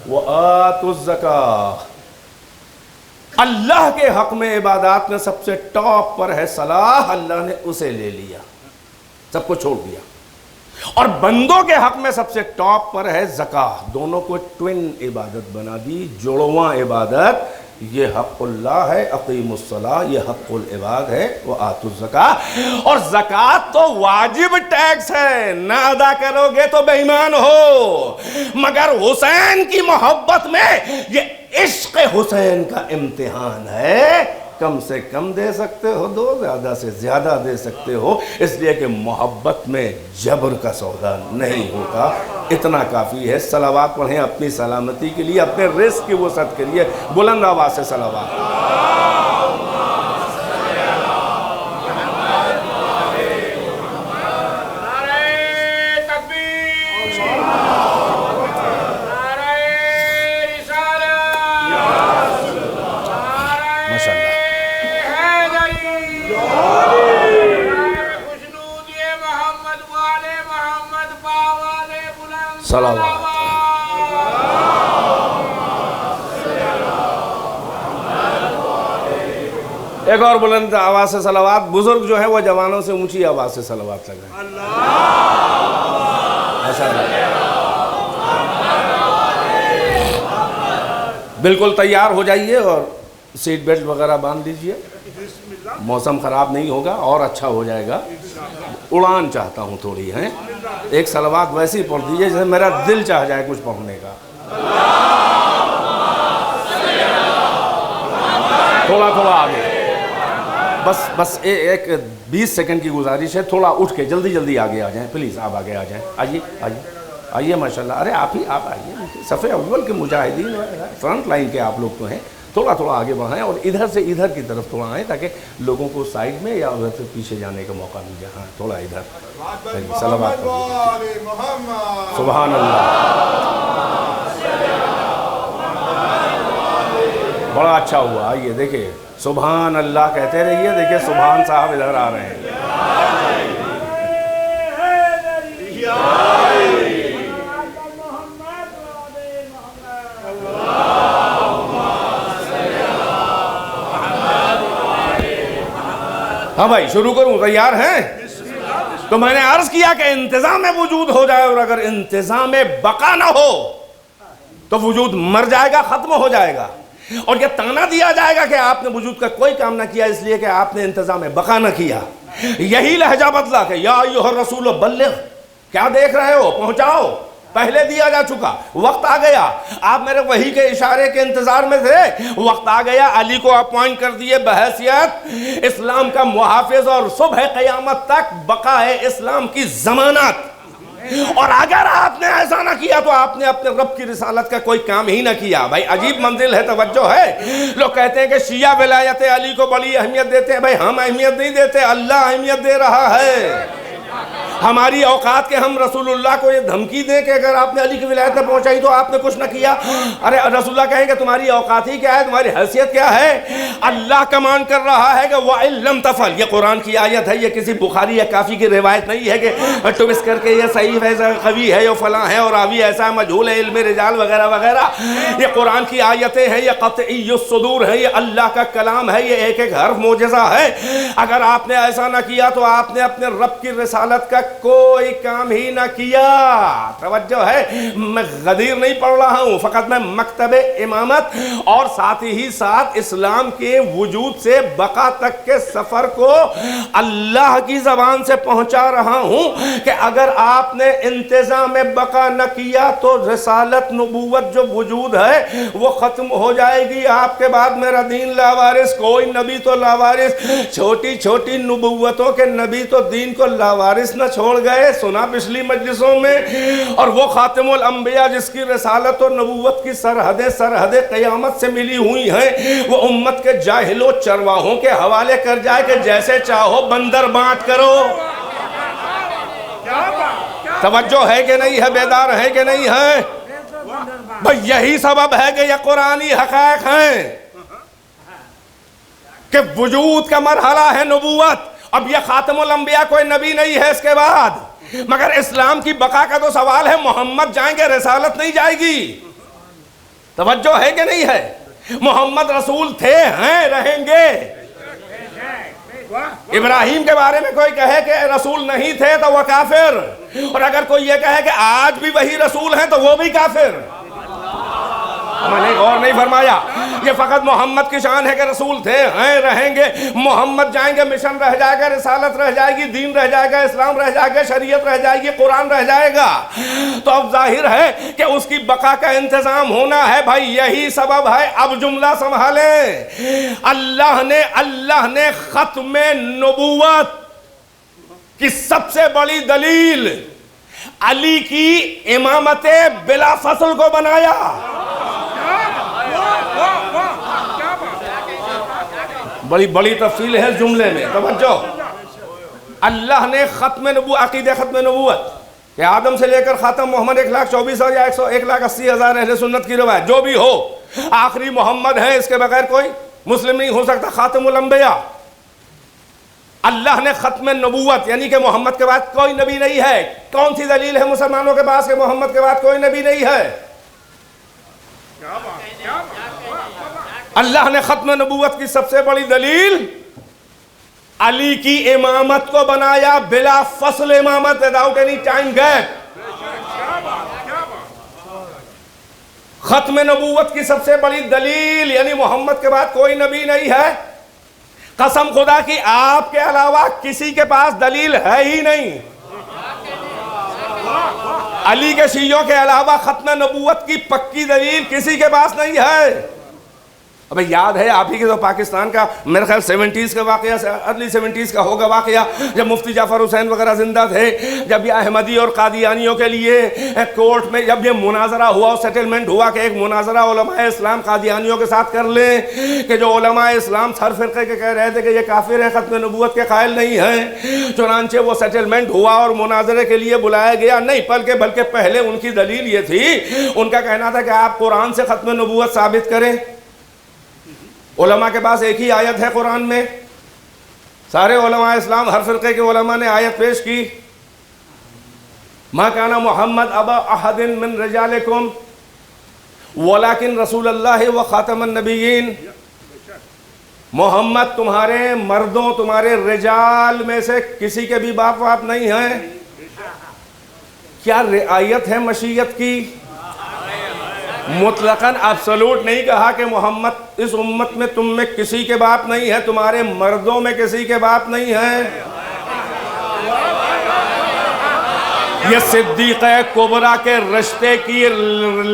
وآتوا الزکاۃ۔ اللہ کے حق میں عبادات میں سب سے ٹاپ پر ہے صلاح، اللہ نے اسے لے لیا، سب کو چھوڑ دیا۔ اور بندوں کے حق میں سب سے ٹاپ پر ہے زکاۃ، دونوں کو ٹوین عبادت بنا دی، جڑواں عبادت۔ یہ حق اللہ ہے، اقیم الصلاۃ، یہ حق العباد ہے، وآتوا الزکاۃ۔ اور زکوٰۃ تو واجب ٹیکس ہے، نہ ادا کرو گے تو بے ایمان ہو، مگر حسین کی محبت میں یہ عشق حسین کا امتحان ہے، کم سے کم دے سکتے ہو دو، زیادہ سے زیادہ دے سکتے ہو، اس لیے کہ محبت میں جبر کا سودا نہیں ہوتا۔ اتنا کافی ہے۔ صلوات پڑھیں اپنی سلامتی کے لیے، اپنے رزق کی وسعت کے لیے، بلند آواز سے صلوات۔ ایک اور بلند آواز سے صلوات۔ بزرگ جو ہیں وہ جوانوں سے اونچی آواز سے صلوات لگائیں۔ بالکل تیار ہو جائیے اور سیٹ بیلٹ وغیرہ باندھ لیجئے، موسم خراب نہیں ہوگا اور اچھا ہو جائے گا۔ اڑان چاہتا ہوں تھوڑی ہیں، ایک صلوات ویسی پڑھ دیجئے جیسے میرا دل چاہ جائے کچھ پڑھنے کا۔ تھوڑا تھوڑا آگے، بس ایک 20 سیکنڈ کی گزارش ہے، تھوڑا اٹھ کے جلدی جلدی آگے آ جائیں پلیز، آپ آگے آ جائیں، آئیے ماشاءاللہ، ارے آپ آئیے، صف اول کے مجاہدین فرنٹ لائن کے آپ لوگ تو ہیں، تھوڑا تھوڑا آگے بڑھائیں اور ادھر سے ادھر کی طرف تھوڑا آئیں تاکہ لوگوں کو سائیڈ میں یا ادھر سے پیچھے جانے کا موقع مل جائے۔ ہاں تھوڑا ادھر، صلوات سبحان اللہ، بڑا اچھا ہوا۔ آئیے دیکھیں سبحان اللہ کہتے رہیے، دیکھیں سبحان صاحب ادھر آ رہے ہیں۔ ہاں بھائی شروع کروں، تیار ہیں؟ تو میں نے عرض کیا کہ انتظام وجود ہو جائے، اور اگر انتظام بقا نہ ہو تو وجود مر جائے گا، ختم ہو جائے گا، اور یہ تانا دیا جائے گا کہ آپ نے وجود کا کوئی کام نہ کیا اس لیے کہ آپ نے انتظام بقا نہ کیا۔ یہی لہجہ بدلا کہ یا ایھا الرسول بلغ، کیا دیکھ رہے ہو، پہنچاؤ، پہلے دیا جا چکا، وقت آ گیا، آپ میرے وحی کے اشارے کے انتظار میں تھے، وقت آ گیا، علی کو اپوائنٹ کر دیے بحیثیت اسلام کا محافظ، اور صبح قیامت تک بقائے اسلام کی ضمانت۔ اور اگر آپ نے ایسا نہ کیا تو آپ نے اپنے رب کی رسالت کا کوئی کام ہی نہ کیا۔ بھائی عجیب منزل ہے، توجہ ہے۔ لوگ کہتے ہیں کہ شیعہ ولایت علی کو بڑی اہمیت دیتے ہیں، بھائی ہم اہمیت نہیں دیتے، اللہ اہمیت دے رہا ہے۔ ہماری اوقات کے ہم رسول اللہ کو یہ دھمکی دیں کہ اگر آپ نے علی کی ولایت نہ پہنچائی تو آپ نے کچھ نہ کیا، ارے رسول اللہ کہیں کہ تمہاری اوقات ہی کیا ہے، تمہاری حیثیت کیا ہے؟ اللہ کمانڈ کر رہا ہے کہ وَإِن لَمْ تَفْعَلْ، یہ قرآن کی آیت ہے، یہ کسی بخاری یا کافی کی روایت نہیں ہے کہ ٹویس کر کے یہ صحیح ہے، قوی ہے، یہ فلاں ہے، اور راوی ایسا ہے، مجہول ہے، علم رجال وغیرہ وغیرہ۔ یہ قرآن کی آیتیں ہیں، یہ قطعی الصدور ہیں، یہ اللہ کا کلام ہے، یہ ایک ایک حرف معجزہ ہے۔ اگر آپ نے ایسا نہ کیا تو آپ نے اپنے رب کی رسالت کا کوئی کام ہی نہ کیا۔ توجہ ہے، میں غدیر نہیں پڑھ رہا ہوں، فقط میں مکتب امامت اور ساتھ ہی ساتھ اسلام کے وجود سے بقا تک کے سفر کو اللہ کی زبان سے پہنچا رہا ہوں کہ اگر آپ نے انتظام بقا نہ کیا تو رسالت نبوت جو وجود ہے وہ ختم ہو جائے گی۔ آپ کے بعد میرا دین لاوارث، کوئی نبی تو لاوارث، چھوٹی چھوٹی نبوتوں کے نبی تو دین کو لاوارث نہ چھوڑ گئے، سنا پچھلی مجلسوں میں۔ اور وہ خاتم الانبیاء جس کی رسالت اور نبوت کی سرحدیں قیامت سے ملی ہوئی ہیں، وہ امت کے جاہلوں چرواہوں کے حوالے کر جائے کہ جیسے چاہو بندر بانٹ کرو۔ توجہ ہے کہ نہیں ہے، بیدار ہے کہ نہیں ہے؟ بھئی یہی سبب ہے کہ یہ قرآنی حقائق ہیں کہ وجود کا مرحلہ ہے نبوت۔ اب یہ خاتم الانبیاء کوئی نبی نہیں ہے اس کے بعد، مگر اسلام کی بقا کا تو سوال ہے، محمد جائیں گے، رسالت نہیں جائے گی۔ توجہ ہے کہ نہیں ہے؟ محمد رسول تھے، ہیں، رہیں گے۔ ابراہیم کے بارے میں کوئی کہے کہ رسول نہیں تھے تو وہ کافر، اور اگر کوئی یہ کہے کہ آج بھی وہی رسول ہیں تو وہ بھی کافر۔ میں نے غور نہیں فرمایا. یہ فقط محمد کی شان ہے کہ رسول تھے, ہیں, رہیں گے. محمد جائیں گے, مشن رہ جائے گا, رسالت رہ جائے گی, دین رہ جائے گا, اسلام رہ جائے گا, شریعت رہ جائے گی, قرآن رہ جائے گا. تو اب ظاہر ہے کہ اس کی بقا کا انتظام ہونا ہے بھائی, یہی سبب ہے. اب جملہ سنبھالیں. اللہ نے ختم نبوت کی سب سے بڑی دلیل علی کی امامت بلا فصل کو بنایا. بڑی بڑی تفصیل ہے جملے میں, توجہ. اللہ نے ختم نبوت, عقیدہ ختم نبوت کہ آدم سے لے کر خاتم محمد 1,24,000 یا 1,80,000 اہل سنت کی روایت جو بھی ہو, آخری محمد ہے, اس کے بغیر کوئی مسلم نہیں ہو سکتا, خاتم الانبیاء. اللہ نے ختم نبوت یعنی کہ محمد کے بعد کوئی نبی نہیں ہے. کون سی دلیل ہے مسلمانوں کے پاس کہ محمد کے بعد کوئی نبی نہیں ہے؟ اللہ نے ختم نبوت کی سب سے بڑی دلیل علی کی امامت کو بنایا, بلا فصل امامت, without any time gap. ختم نبوت کی سب سے بڑی دلیل یعنی محمد کے بعد کوئی نبی نہیں ہے. قسم خدا کی آپ کے علاوہ کسی کے پاس دلیل ہے ہی نہیں. علی کے شیعوں کے علاوہ ختم نبوت کی پکی دلیل کسی کے پاس نہیں ہے. ابھی یاد ہے آپ ہی کے تو پاکستان کا میرے خیال 70s کا واقعہ, ارلی 70s کا ہوگا واقعہ, جب مفتی جعفر حسین وغیرہ زندہ تھے, جب یہ احمدی اور قادیانیوں کے لیے کورٹ میں جب یہ مناظرہ ہوا, سیٹلمنٹ ہوا کہ ایک مناظرہ علماء اسلام قادیانیوں کے ساتھ کر لیں, کہ جو علماء اسلام ہر فرقے کے کہہ رہے تھے کہ یہ کافر ہیں, ختم نبوت کے قائل نہیں ہیں. چنانچہ وہ سیٹلمنٹ ہوا اور مناظرے کے لیے بلایا گیا. نہیں بلکہ پہلے ان کی دلیل یہ تھی, ان کا کہنا تھا کہ آپ قرآن سے ختم نبوت ثابت کریں. علماء کے پاس ایک ہی آیت ہے قرآن میں, سارے علماء اسلام ہر فرقے کے علماء نے آیت پیش کی, ما کان محمد ابا احد من رجالکم ولکن رسول اللہ و خاتم النبیین. محمد تمہارے مردوں, تمہارے رجال میں سے کسی کے بھی باپ واپ نہیں ہیں. کیا رعایت ہے مشیت کی؟ مطلقاً ایبسولوٹ نہیں کہا کہ محمد اس امت میں تم میں کسی کے باپ نہیں ہے, تمہارے مردوں میں کسی کے باپ نہیں ہے. یہ صدیقہ کبریٰ کے رشتے کی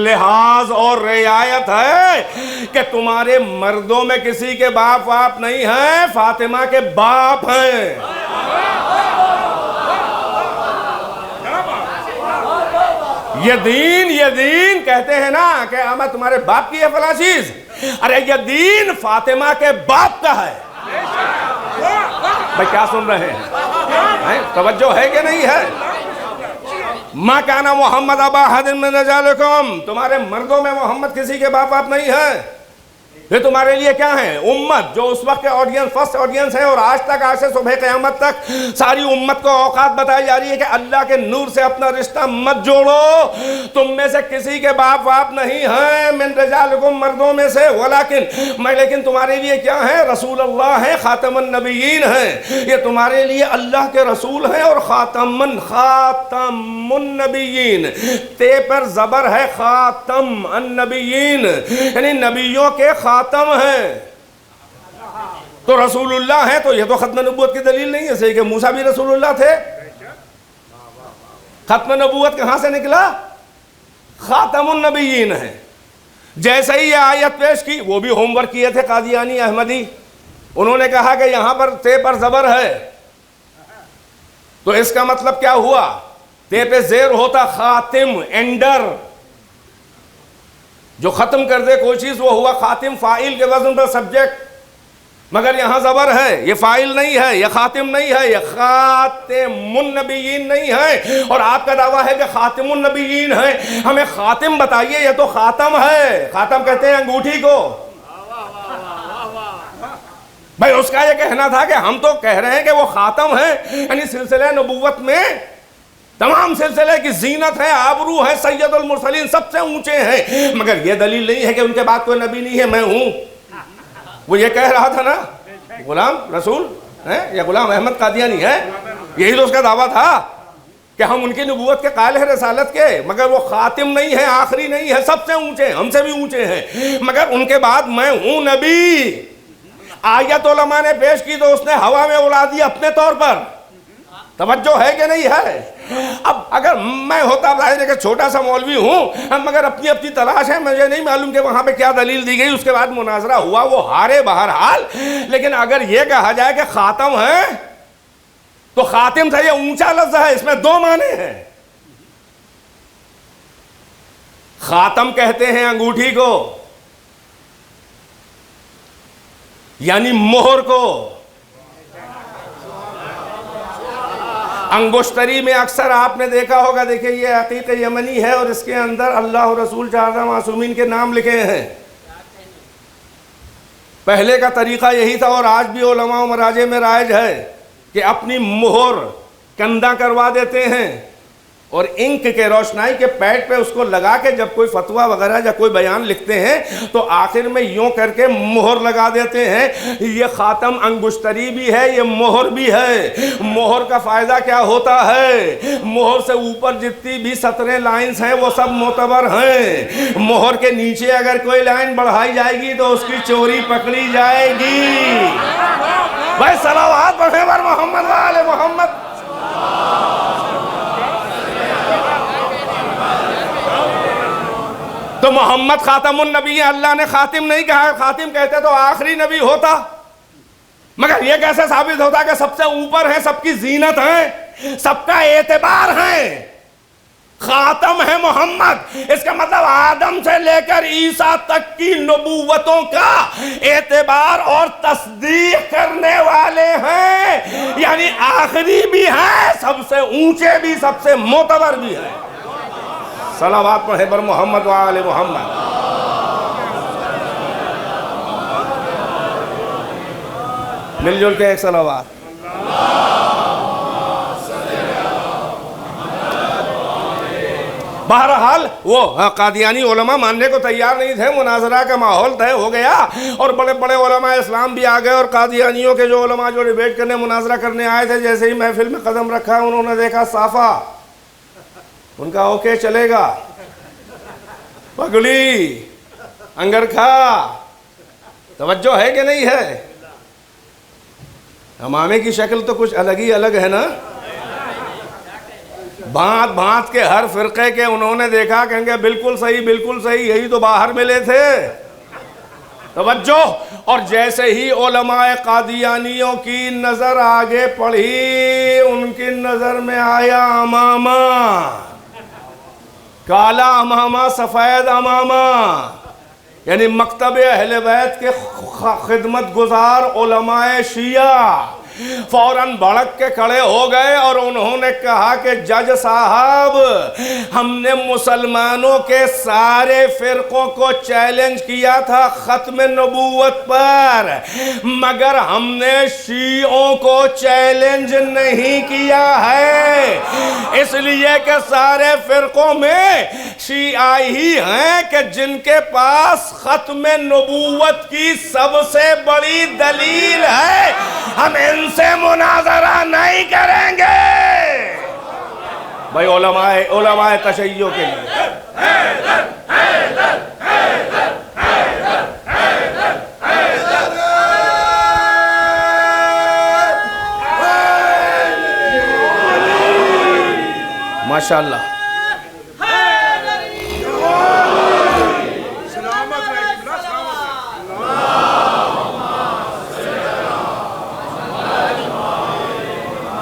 لحاظ اور رعایت ہے کہ تمہارے مردوں میں کسی کے باپ واپ نہیں ہیں, فاطمہ کے باپ ہیں. یہ دین کہتے ہیں نا کہ میں تمہارے باپ کی ہے فلاں چیز, ارے یہ دین فاطمہ کے باپ کا ہے. بھائی کیا سن رہے ہیں, توجہ ہے کہ نہیں ہے؟ ما کان محمد ابا احد من رجالکم, تمہارے مردوں میں محمد کسی کے باپ آپ نہیں ہے. یہ تمہارے لیے کیا ہے؟ امت, جو اس وقت کے آڈینس, فرسٹ آڈینس ہے, اور آج تک, آج سے صبح قیامت تک ساری امت کو اوقات بتائی جا رہی ہے کہ اللہ کے نور سے اپنا رشتہ مت جوڑو, تم میں سے کسی کے باپ واپ نہیں ہیں, من رجالکم, مردوں میں سے, لیکن تمہارے لیے کیا ہے؟ رسول اللہ ہے, خاتم النبیین ہیں. یہ تمہارے لیے اللہ کے رسول ہیں اور خاتم النبیین, تے پر زبر ہے, خاتم النبیین یعنی نبیوں کے خاتم ہیں. تو رسول اللہ ہے, تو یہ تو ختم نبوت کی دلیل نہیں ہے. صحیح کہ موسیٰ بھی رسول اللہ تھے. ختم نبوت کہاں سے نکلا؟ خاتم النبیین ہے. جیسے ہی یہ آیت پیش کی, وہ بھی ہوم ورک کیے تھے قادیانی احمدی, انہوں نے کہا کہ یہاں پر تے پر زبر ہے, تو اس کا مطلب کیا ہوا؟ تے پہ زیر ہوتا خاتم, اینڈر, جو ختم کر دے کوئی چیز وہ ہوا خاتم, فاعل کے وزن پر سبجیکٹ. مگر یہاں زبر ہے, یہ فاعل نہیں ہے, یہ خاتم نہیں ہے, یہ خاتم النبیین نہیں ہے. اور آپ کا دعویٰ ہے کہ خاتم النبیین ہے. ہمیں خاتم بتائیے, یہ تو خاتم ہے. خاتم کہتے ہیں انگوٹھی کو. بھائی اس کا یہ کہنا تھا کہ ہم تو کہہ رہے ہیں کہ وہ خاتم ہے, یعنی سلسلہ نبوت میں تمام سلسلے کی زینت ہے, آبرو ہے, سید المرسلین, سب سے اونچے ہیں. مگر یہ دلیل نہیں ہے کہ ان کے بعد کوئی نبی نہیں ہے, میں ہوں. وہ یہ کہہ رہا تھا نا, غلام رسول ہے یا غلام احمد قادیانی ہے, یہی تو اس کا دعویٰ تھا کہ کہ ہم ان کی نبوت کے قائل ہیں، رسالت کے، مگر وہ خاتم نہیں ہے، آخری نہیں ہے، سب سے اونچے ہیں، ہم سے بھی اونچے ہیں، مگر ان کے بعد میں ہوں نبی۔ آیت علماء نے پیش کی تو اس نے ہوا میں اڑا دی اپنے طور پر، توجہ ہے کہ نہیں ہے؟ اب اگر میں ہوتا ظاہر ہے کہ چھوٹا سا مولوی ہوں، مگر اپنی تلاش ہے، مجھے نہیں معلوم کہ وہاں پہ کیا دلیل دی گئی، اس کے بعد مناظرہ ہوا، وہ ہارے بہرحال۔ لیکن اگر یہ کہا جائے کہ خاتم ہے تو خاتم سے یہ اونچا لفظ ہے، اس میں دو معنی ہیں۔ خاتم کہتے ہیں انگوٹھی کو، یعنی مہر کو۔ انگشتری میں اکثر آپ نے دیکھا ہوگا، دیکھیں یہ عقیق یمنی ہے اور اس کے اندر اللہ اور رسول 14 معصومین کے نام لکھے ہیں۔ پہلے کا طریقہ یہی تھا اور آج بھی علماء و مراجع میں رائج ہے کہ اپنی مہر کندہ کروا دیتے ہیں اور انک کے روشنائی کے پیڈ پہ اس کو لگا کے جب کوئی فتویٰ وغیرہ یا کوئی بیان لکھتے ہیں تو آخر میں یوں کر کے مہر لگا دیتے ہیں۔ یہ خاتم انگشتری بھی ہے، یہ مہر بھی ہے۔ مہر کا فائدہ کیا ہوتا ہے؟ مہر سے اوپر جتنی بھی سطریں لائنز ہیں وہ سب معتبر ہیں۔ مہر کے نیچے اگر کوئی لائن بڑھائی جائے گی تو اس کی چوری پکڑی جائے گی۔ بھائی صلوات پڑھیں بر محمد و آل محمد۔ تو محمد خاتم النبی، اللہ نے خاتم نہیں کہا، خاتم کہتے تو آخری نبی ہوتا، مگر یہ کیسے ثابت ہوتا کہ سب سے اوپر ہیں، سب کی زینت ہیں، سب کا اعتبار ہے؟ خاتم ہے محمد، اس کا مطلب آدم سے لے کر عیسیٰ تک کی نبوتوں کا اعتبار اور تصدیق کرنے والے ہیں، یعنی آخری بھی ہیں، سب سے اونچے بھی، سب سے معتبر بھی ہیں۔ صلوات پڑھیں بر محمد و آل محمد۔ مل جل کے ایک صلوات۔ بہرحال وہ قادیانی علماء ماننے کو تیار نہیں تھے، مناظرہ کا ماحول طے ہو گیا اور بڑے بڑے علماء اسلام بھی آ گئے، اور قادیانیوں کے جو علماء جو ڈیبیٹ کرنے مناظرہ کرنے آئے تھے، جیسے ہی محفل میں قدم رکھا انہوں نے دیکھا صافہ، ان کا اوکے چلے گا، پگڑی، انگرکھا، توجہ ہے کہ نہیں ہے؟ امامے کی شکل تو کچھ الگ ہی الگ ہے نا، بھانت بھانت کے ہر فرقے کے انہوں نے دیکھا، کہیں گے بالکل صحیح، بالکل صحیح، یہی تو باہر ملے تھے، توجہ۔ اور جیسے ہی علماء قادیانیوں کی نظر آگے پڑھی، ان کی نظر میں آیا امامہ، کالا امامہ، سفید امامہ، یعنی مکتب اہل بیت کے خدمت گزار علماء شیعہ فوراً بھڑک کے کھڑے ہو گئے اور انہوں نے کہا کہ جج صاحب، ہم نے مسلمانوں کے سارے فرقوں کو چیلنج کیا تھا ختم نبوت پر، مگر ہم نے شیعوں کو چیلنج نہیں کیا ہے، اس لیے کہ سارے فرقوں میں شیعہ ہی ہیں کہ جن کے پاس ختم نبوت کی سب سے بڑی دلیل ہے، ہم ان سے مناظرہ نہیں کریں گے۔ بھائی علماء تشیع کے لیے ماشاءاللہ۔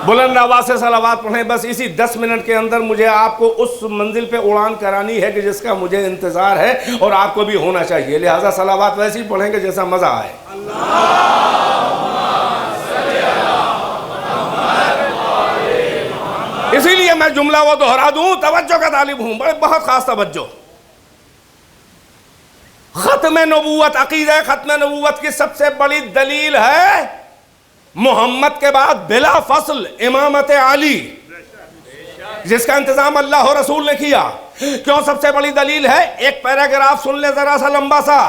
بلند آواز سے صلوات پڑھیں۔ بس اسی 10 منٹ کے اندر مجھے آپ کو اس منزل پہ اڑان کرانی ہے کہ جس کا مجھے انتظار ہے اور آپ کو بھی ہونا چاہیے، لہٰذا صلوات ویسے ہی پڑھیں گے جیسا مزہ آئے۔ اسی لیے میں جملہ وہ دہرا دوں، توجہ کا طالب ہوں، بہت خاص توجہ۔ ختم نبوت، عقیدہ ختم نبوت کی سب سے بڑی دلیل ہے محمد کے بعد بلا فصل امامت علی، جس کا انتظام اللہ و رسول نے کیا۔ کیوں سب سے بڑی دلیل ہے؟ ایک پیراگراف سن لے ذرا سا لمبا سا،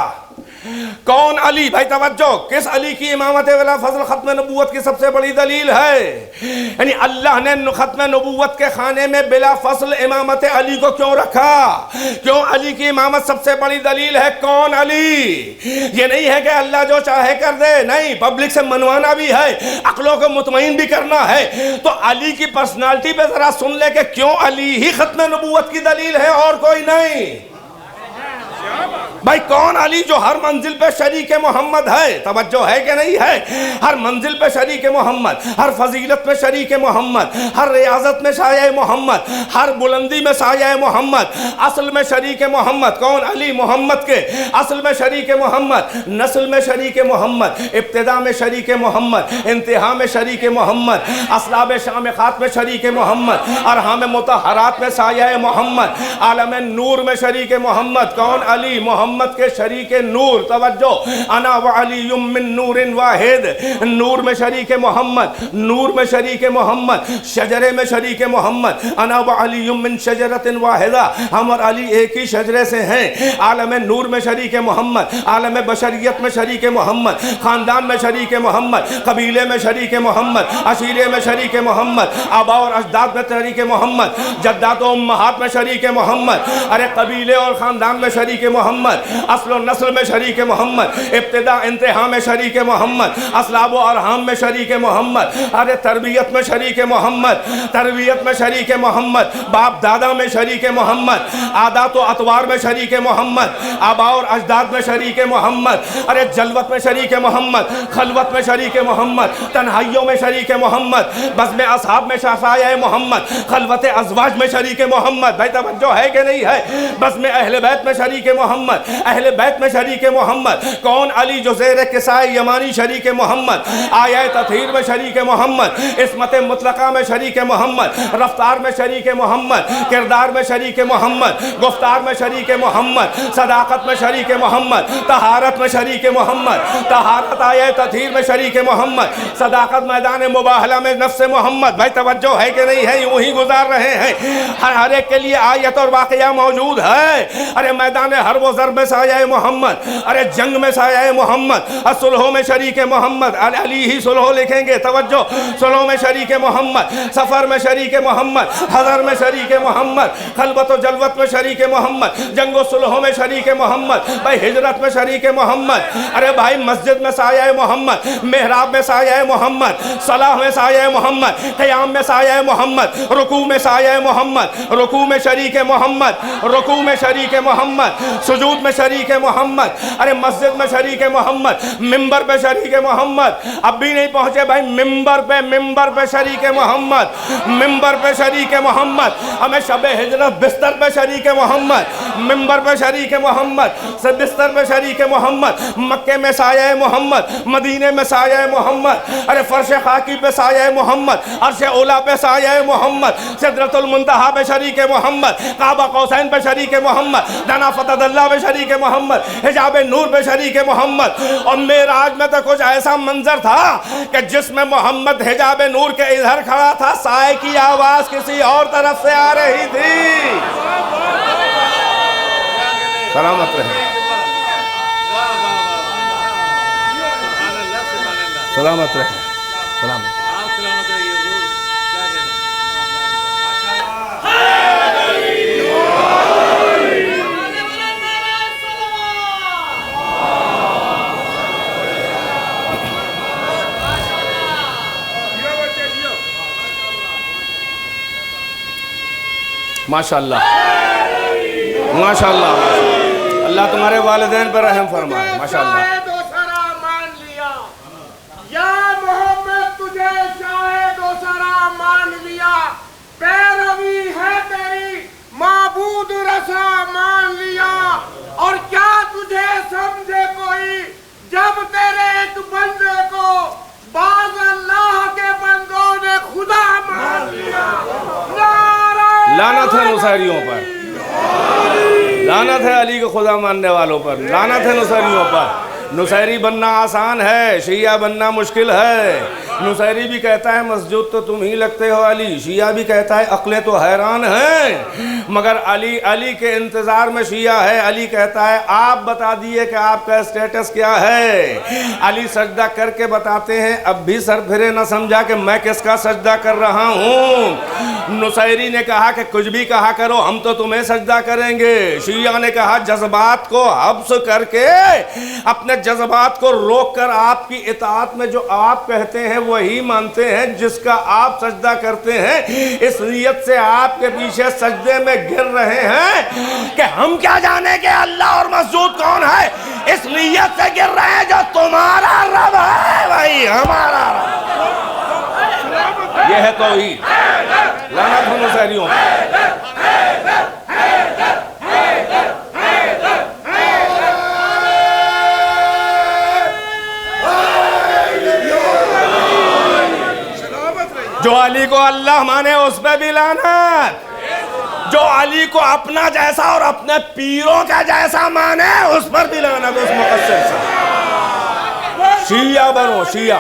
کون علی؟ بھائی توجہ، کس علی کی امامت بلا فضل ختم نبوت کی سب سے بڑی دلیل ہے؟ یعنی اللہ نے ختم نبوت کے خانے میں بلا فضل امامت علی کو کیوں رکھا؟ کیوں علی کی امامت سب سے بڑی دلیل ہے؟ کون علی؟ یہ نہیں ہے کہ اللہ جو چاہے کر دے، نہیں، پبلک سے منوانا بھی ہے، عقلوں کو مطمئن بھی کرنا ہے۔ تو علی کی پرسنالٹی پہ ذرا سن لے کہ کیوں علی ہی ختم نبوت کی دلیل ہے اور کوئی نہیں۔ بھائی کون علی جو ہر منزل پہ شریک محمد ہے؟ توجہ ہے کہ نہیں ہے؟ ہر منزل پہ شریک محمد، ہر فضیلت میں شریک محمد، ہر ریاضت میں سایہ محمد، ہر بلندی میں سایہ محمد، اصل میں شریک محمد۔ کون علی؟ محمد کے اصل میں شریک محمد، نسل میں شریک محمد، ابتدا میں شریک محمد، انتہا میں شریک محمد، اسلاب شامخات میں شریک محمد، ارحام مطہرات میں سایہ محمد، عالم نور میں شریک محمد۔ کون علی؟ محمد کے شریک نور۔ توجہ، انا وعلی من نور واحد، نور میں شریک محمد، نور میں شریک محمد، شجرے میں شریک محمد، انا وعلی من شجرت واحدہ، ہم اور علی ایک ہی شجرے سے ہیں۔ عالم نور میں شریک محمد، عالم بشریت میں شریک محمد، خاندان میں شریک محمد، قبیلے میں شریک محمد، عشیرے میں شریک محمد، آبا اور اجداد میں شریک محمد، جدات و امہات میں شریک محمد، ارے قبیلے اور خاندان میں شریک محمد، اصل و نسل میں شریک محمد، ابتدا انتہا میں شریک محمد، اسلاب و ارحام میں شریک محمد، ارے تربیت میں شریک محمد، تربیت میں شریک محمد، باپ دادا میں شریک محمد، عادات و اطوار میں شریک محمد، آبا اور اجداد میں شریک محمد، ارے جلوت میں شریک محمد، خلوت میں شریک محمد، تنہائیوں میں شریک محمد، بزم اصحاب میں سایہ محمد، خلوت ازواج میں شریک محمد۔ بھائی توجہ ہے کہ نہیں ہے؟ بزم اہل بیت میں شریک محمد، اہل بیت میں شریک محمد۔ کون علی؟ جو زیر کسائے یمانی شریک محمد، آیہ تطہیر میں شریک محمد، عصمت مطلقہ میں شریک محمد، رفتار میں شریک محمد، کردار میں شریک محمد، گفتار میں شریک محمد، صداقت میں شریک محمد، طہارت میں شریک محمد، طہارت آیہ تطہیر میں شریک محمد، صداقت میدان مباہلہ میں نفس محمد۔ بھائی توجہ ہے کہ نہیں ہے؟ یوں ہی گزار رہے ہیں، ہر ایک کے لیے آیت اور واقعہ موجود ہے۔ ارے میدان حرب و ضرب میں سایہ محمد، ارے جنگ میں سایہ محمد، صلح میں شریک محمد، علی ہی صلح لکھیں گے۔ توجہ، صلح میں شریک محمد، سفر میں شریک محمد، حضر میں شریک محمد، خلوت و جلوت میں شریک محمد، جنگ و صلح میں شریک محمد، بھائی ہجرت میں شریک محمد، ارے بھائی مسجد میں سایہ محمد، محراب میں سایہ محمد، صلاح میں سایہ محمد، قیام میں سایہ محمد، رکوع میں سایہ محمد، رکوع میں شریک محمد، رکوع میں شریک محمد، سجود میں شریک محمد، ارے مسجد میں شریک محمد، منبر پہ شریک محمد۔ اب بھی نہیں پہنچے بھائی، منبر پہ شریک محمد، منبر پہ شریک محمد، ہمیں شب ہجرت بستر پہ شریک محمد، منبر پہ شریک محمد، بستر پہ شریک محمد، مکے میں سایہ محمد، مدینے میں سایہ محمد، ارے فرش خاکی پہ سایہ محمد، عرش اولا پہ سایہ محمد، سدرۃ المنتہا پہ شریک محمد، کعبہ قوسین پہ شریک محمد، دنا فتح اللہ پہ شریک محمد، حجاب نور پہ شریک محمد۔ اور معراج میں تو کچھ ایسا منظر تھا کہ جس میں محمد حجاب نور کے ادھر کھڑا تھا، سائے کی آواز کسی اور طرف سے آ رہی تھی۔ سلامت رہے، سلامت رہے، سلامت۔ ماشاءاللہ، ماشاءاللہ، اللہ تمہارے والدین پر رحم فرمائے، ماشاءاللہ۔ یا محمد تجھے شاہد و سرا مان لیا، پیروی ہے تیری معبود رسا مان لیا، اور کیا تجھے سمجھے کوئی جب تیرے ایک بندے کو بعض اللہ کے بندوں نے خدا مان لیا۔ لعنت ہے نصیریوں پر، لعنت ہے علی کو خدا ماننے والوں پر، لعنت ہے نصیریوں پر۔ نصیری بننا آسان ہے، شیعہ بننا مشکل ہے، نصیری بھی کہتا ہے مسجود تو تم ہی لگتے ہو علی، شیعہ بھی کہتا ہے عقلیں تو حیران ہیں، مگر علی کے انتظار میں شیعہ ہے۔ علی کہتا ہے آپ بتا دیئے کہ آپ کا اسٹیٹس کیا ہے۔ علی سجدہ کر کے بتاتے ہیں، اب بھی سر پھرے نہ سمجھا کہ میں کس کا سجدہ کر رہا ہوں۔ نصیری نے کہا کہ کچھ بھی کہا کرو ہم تو تمہیں سجدہ کریں گے۔ شیعہ نے کہا جذبات کو حبس کر کے، اپنے جذبات کو روک کر آپ کی اطاعت میں جو آپ کہتے ہیں وہی مانتے ہیں جس کا آپ سجدہ کرتے ہیں، اس نیت سے آپ کے پیچھے سجدے میں گر رہے ہیں کہ ہم کیا جانے کہ اللہ اور مسجود کون ہے، اس نیت سے گر رہے ہیں جو تمہارا رب ہے وہی ہمارا رب۔ یہ ہے توحید۔ لعنت ہو نصیریوں پہ۔ جو علی کو اللہ مانے اس پہ بھی لعنت، جو علی کو اپنا جیسا اور اپنے پیروں کا جیسا مانے اس پر بھی لعنت، اس مقصر سے۔ شیعہ بنو شیعہ۔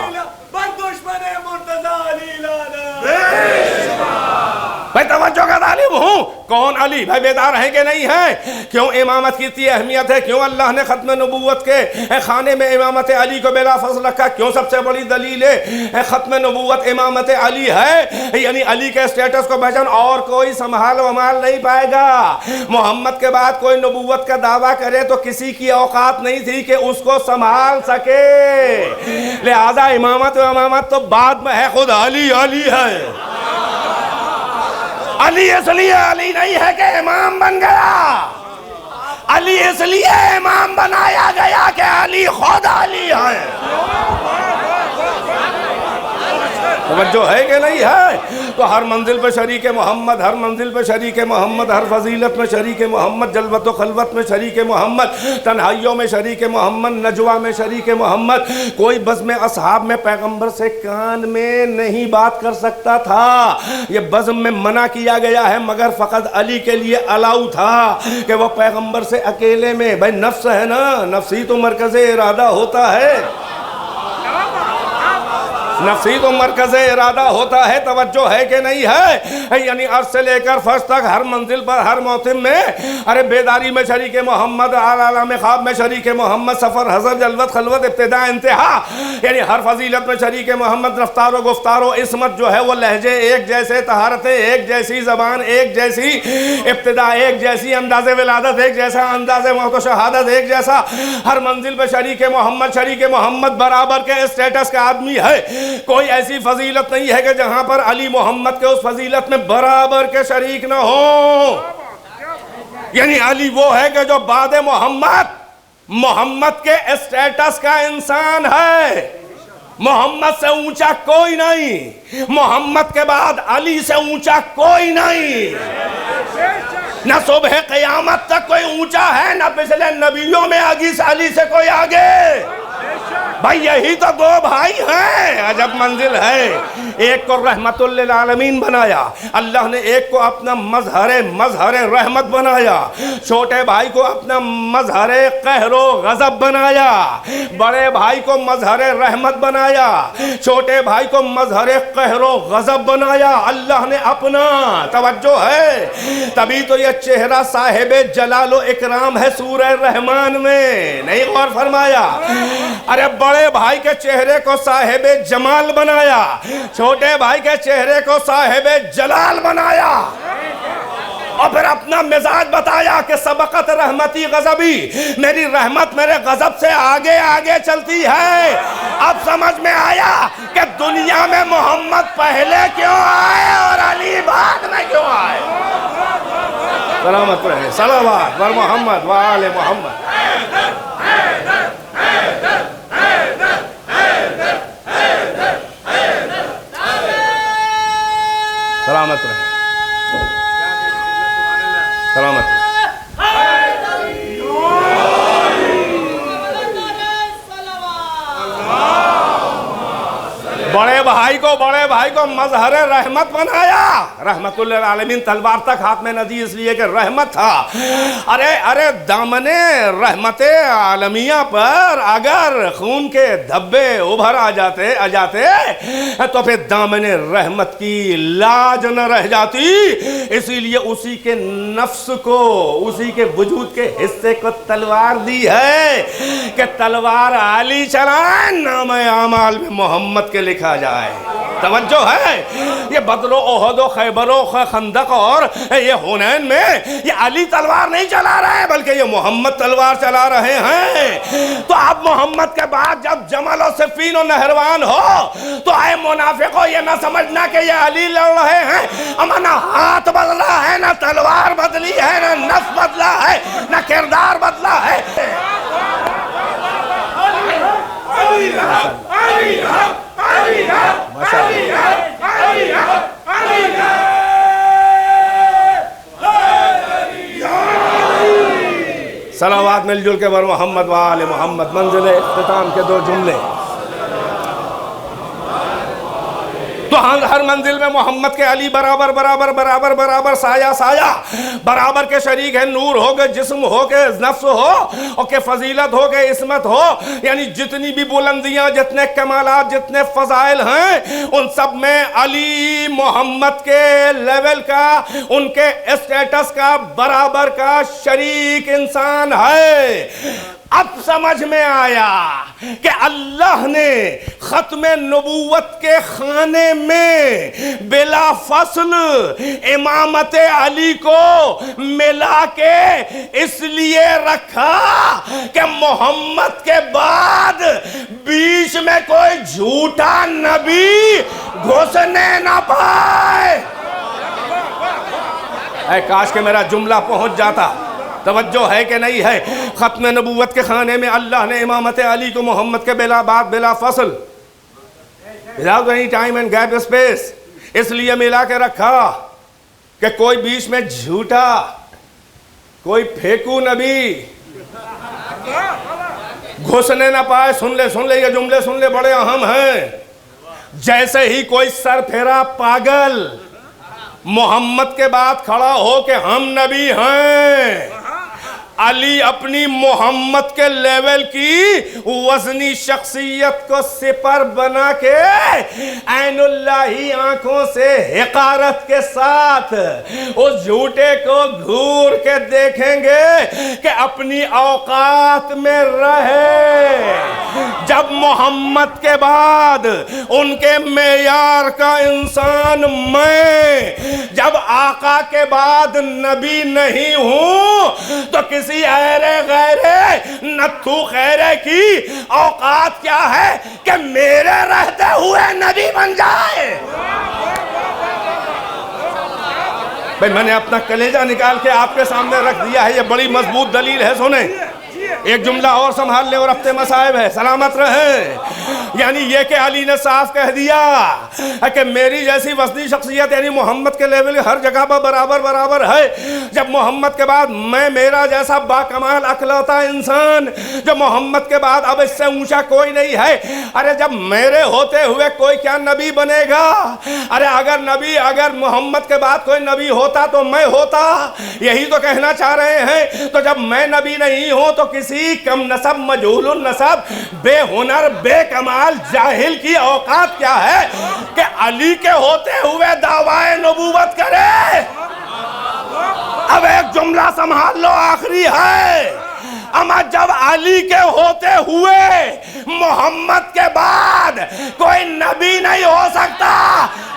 بھائی توجہ کا طالب ہوں، کون علی؟ بھائی بیدار ہے کہ نہیں ہے؟ کیوں امامت کی اتنی اہمیت ہے؟ کیوں اللہ نے ختم نبوت کے خانے میں امامت علی کو بلا فضل رکھا؟ کیوں سب سے بڑی دلیل ہے ختم نبوت امامت علی ہے؟ یعنی علی کے اسٹیٹس کو پہچان اور کوئی سنبھال ومال نہیں پائے گا۔ محمد کے بعد کوئی نبوت کا دعویٰ کرے تو کسی کی اوقات نہیں تھی کہ اس کو سنبھال سکے، لہذا امامت و امامت تو بعد میں ہے، خود علی علی ہے۔ علی اس لیے علی نہیں ہے کہ امام بن گیا، علی اس لیے امام بنایا گیا کہ علی خود علی ہے۔ توجہ ہے کہ نہیں ہے؟ تو ہر منزل پہ شریک محمد، ہر منزل پہ شریک محمد، ہر فضیلت میں شریک محمد، جلوت و خلوت میں شریک محمد، تنہائیوں میں شریک محمد، نجوہ میں شریک محمد۔ کوئی بزم اصحاب میں پیغمبر سے کان میں نہیں بات کر سکتا تھا، یہ بزم میں منع کیا گیا ہے، مگر فقط علی کے لیے الاؤ تھا کہ وہ پیغمبر سے اکیلے میں، بھائی نفس ہے نا، نفسی تو مرکز ارادہ ہوتا ہے، نفسی تو مرکز ارادہ ہوتا ہے۔ توجہ ہے کہ نہیں ہے؟ یعنی عرض سے لے کر فرش تک ہر منزل پر، ہر موسم میں، ارے بیداری میں شریک محمد، عالم خواب میں شریک محمد، سفر حضر جلوت خلوت ابتدا انتہا، یعنی ہر فضیلت میں شریک محمد، رفتار و گفتار و عصمت جو ہے وہ لہجے ایک جیسے، طہارتیں ایک جیسی، زبان ایک جیسی، ابتدا ایک جیسی، انداز ولادت ایک جیسا، انداز موت و شہادت ایک جیسا، ہر منزل پہ شریک محمد برابر کے اسٹیٹس کا آدمی ہے۔ کوئی ایسی فضیلت نہیں ہے کہ جہاں پر علی محمد کے اس فضیلت میں برابر کے شریک نہ ہو۔ یعنی علی وہ ہے کہ جو بعد محمد کے اسٹیٹس کا انسان ہے، محمد سے اونچا کوئی نہیں، محمد کے بعد علی سے اونچا کوئی نہیں، نہ صبح قیامت تک کوئی اونچا ہے، نہ پچھلے نبیوں میں علی سے کوئی آگے۔ بھائی یہی تو دو بھائی ہیں، عجب منزل ہے۔ ایک کو رحمت للعالمین بنایا اللہ نے، ایک کو اپنا مظہر رحمت بنایا، چھوٹے بھائی کو اپنا مظہر قہر و غضب بنایا، بڑے بھائی کو مظہر رحمت بنایا، چھوٹے بھائی کو مظہر قہر و غضب بنایا اللہ نے اپنا۔ توجہ ہے، تبھی تو یہ چہرہ صاحب جلال و اکرام ہے سورہ رحمان میں، نہیں غور فرمایا؟ ارے بڑے بھائی کے چہرے کو صاحب جمال بنایا، چھوٹے بھائی کے چہرے کو صاحب جلال بنایا، اور پھر اپنا مزاج بتایا کہ سبقت رحمتی غضبی، میری رحمت میرے غضب سے آگے آگے چلتی ہے۔ اب سمجھ میں آیا کہ دنیا میں محمد پہلے کیوں آئے اور علی بعد میں کیوں آئے۔ سلامت رہے، صلوات بر محمد و آل محمد۔ سلامت رہے، سلامت رہے۔ بڑے بھائی کو مظہر رحمت بنایا. رحمت للعالمین تلوار تک ہاتھ میں نہ دی اس لیے کہ رحمت تھا. ارے دامن رحمت عالمیہ پر اگر خون کے دھبے ابھر آ جاتے تو پھر دامن رحمت کی لاج نہ رہ جاتی. اسی لیے اسی کے نفس کو, اسی کے وجود کے حصے کو تلوار دی ہے کہ تلوار علی چلائیں, نام اعمال میں محمد کے لکھا جائے. توجہ ہے, یہ بدر و احد و خیبر و خندق اور یہ حنین میں یہ علی تلوار نہیں چلا رہے ہیں بلکہ یہ محمد تلوار چلا رہے ہیں. تو اب محمد کے بعد جب جمل و صفین و نہروان ہو تو اے منافقو یہ نہ سمجھنا کہ یہ علی لڑ رہے ہیں. اما نہ ہاتھ بدلا ہے, نہ تلوار بدلی ہے, نہ نفس بدلا ہے, نہ کردار بدلا ہے. صلوات مل جل کے بر محمد و آل محمد. منزل اختتام کے 2 جملے. تو ہر منزل میں محمد کے علی برابر برابر برابر برابر سایہ سایہ برابر کے شریک ہیں. نور ہو کے جسم ہو کے نفس ہو اور کہ فضیلت ہو کے عصمت ہو, یعنی جتنی بھی بلندیاں, جتنے کمالات, جتنے فضائل ہیں ان سب میں علی محمد کے لیول کا, ان کے اسٹیٹس کا برابر کا شریک انسان ہے. اب سمجھ میں آیا کہ اللہ نے ختم نبوت کے خانے میں بلا فصل امامت علی کو ملا کے اس لیے رکھا کہ محمد کے بعد بیچ میں کوئی جھوٹا نبی گھسنے نہ پائے. اے کاش کہ میرا جملہ پہنچ جاتا. توجہ ہے کہ نہیں ہے؟ ختم نبوت کے خانے میں اللہ نے امامت علی کو محمد کے بلا بات بلا فصل without any time and gap space اس لیے ملا کے رکھا کہ کوئی بیچ میں جھوٹا, کوئی پھیکو نبی گھسنے نہ پائے. سن لے یہ جملے سن لے, بڑے اہم ہیں. جیسے ہی کوئی سر پھیرا پاگل محمد کے بعد کھڑا ہو کہ ہم نبی ہیں, علی اپنی محمد کے لیول کی وزنی شخصیت کو سپر بنا کے عین اللہی آنکھوں سے حقارت کے ساتھ اس جھوٹے کو گھور کے دیکھیں گے کہ اپنی اوقات میں رہے. جب محمد کے بعد ان کے معیار کا انسان میں, جب آقا کے بعد نبی نہیں ہوں تو کسی ایرے غیرے نتھو خیرے کی اوقات کیا ہے کہ میرے رہتے ہوئے نبی بن جائے. بھئی میں نے اپنا کلیجہ نکال کے آپ کے سامنے رکھ دیا ہے, یہ بڑی مضبوط دلیل ہے. سنیں, ایک جملہ اور سنبھال لے اور ہفتے مصائب ہے, سلامت رہے. یعنی یہ کہ علی نے صاف کہہ دیا کہ میری جیسی وزنی شخصیت یعنی محمد کے لیول ہر جگہ پر برابر برابر ہے. جب محمد کے بعد میں میرا جیسا باکمال اکلوتا انسان جو محمد کے بعد اب اس سے اونچا کوئی نہیں ہے. ارے جب میرے ہوتے ہوئے کوئی کیا نبی بنے گا؟ ارے اگر محمد کے بعد کوئی نبی ہوتا تو میں ہوتا, یہی تو کہنا چاہ رہے ہیں. تو جب میں نبی نہیں ہوں تو کسی کم نسب مجہول النسب بے ہنر بے کمال جاہل کی اوقات کیا ہے کہ علی کے ہوتے ہوئے دعویٰ نبوت کرے. اب ایک جملہ سنبھال لو, آخری ہے. اما جب علی کے ہوتے ہوئے محمد کے بعد کوئی نبی نہیں ہو سکتا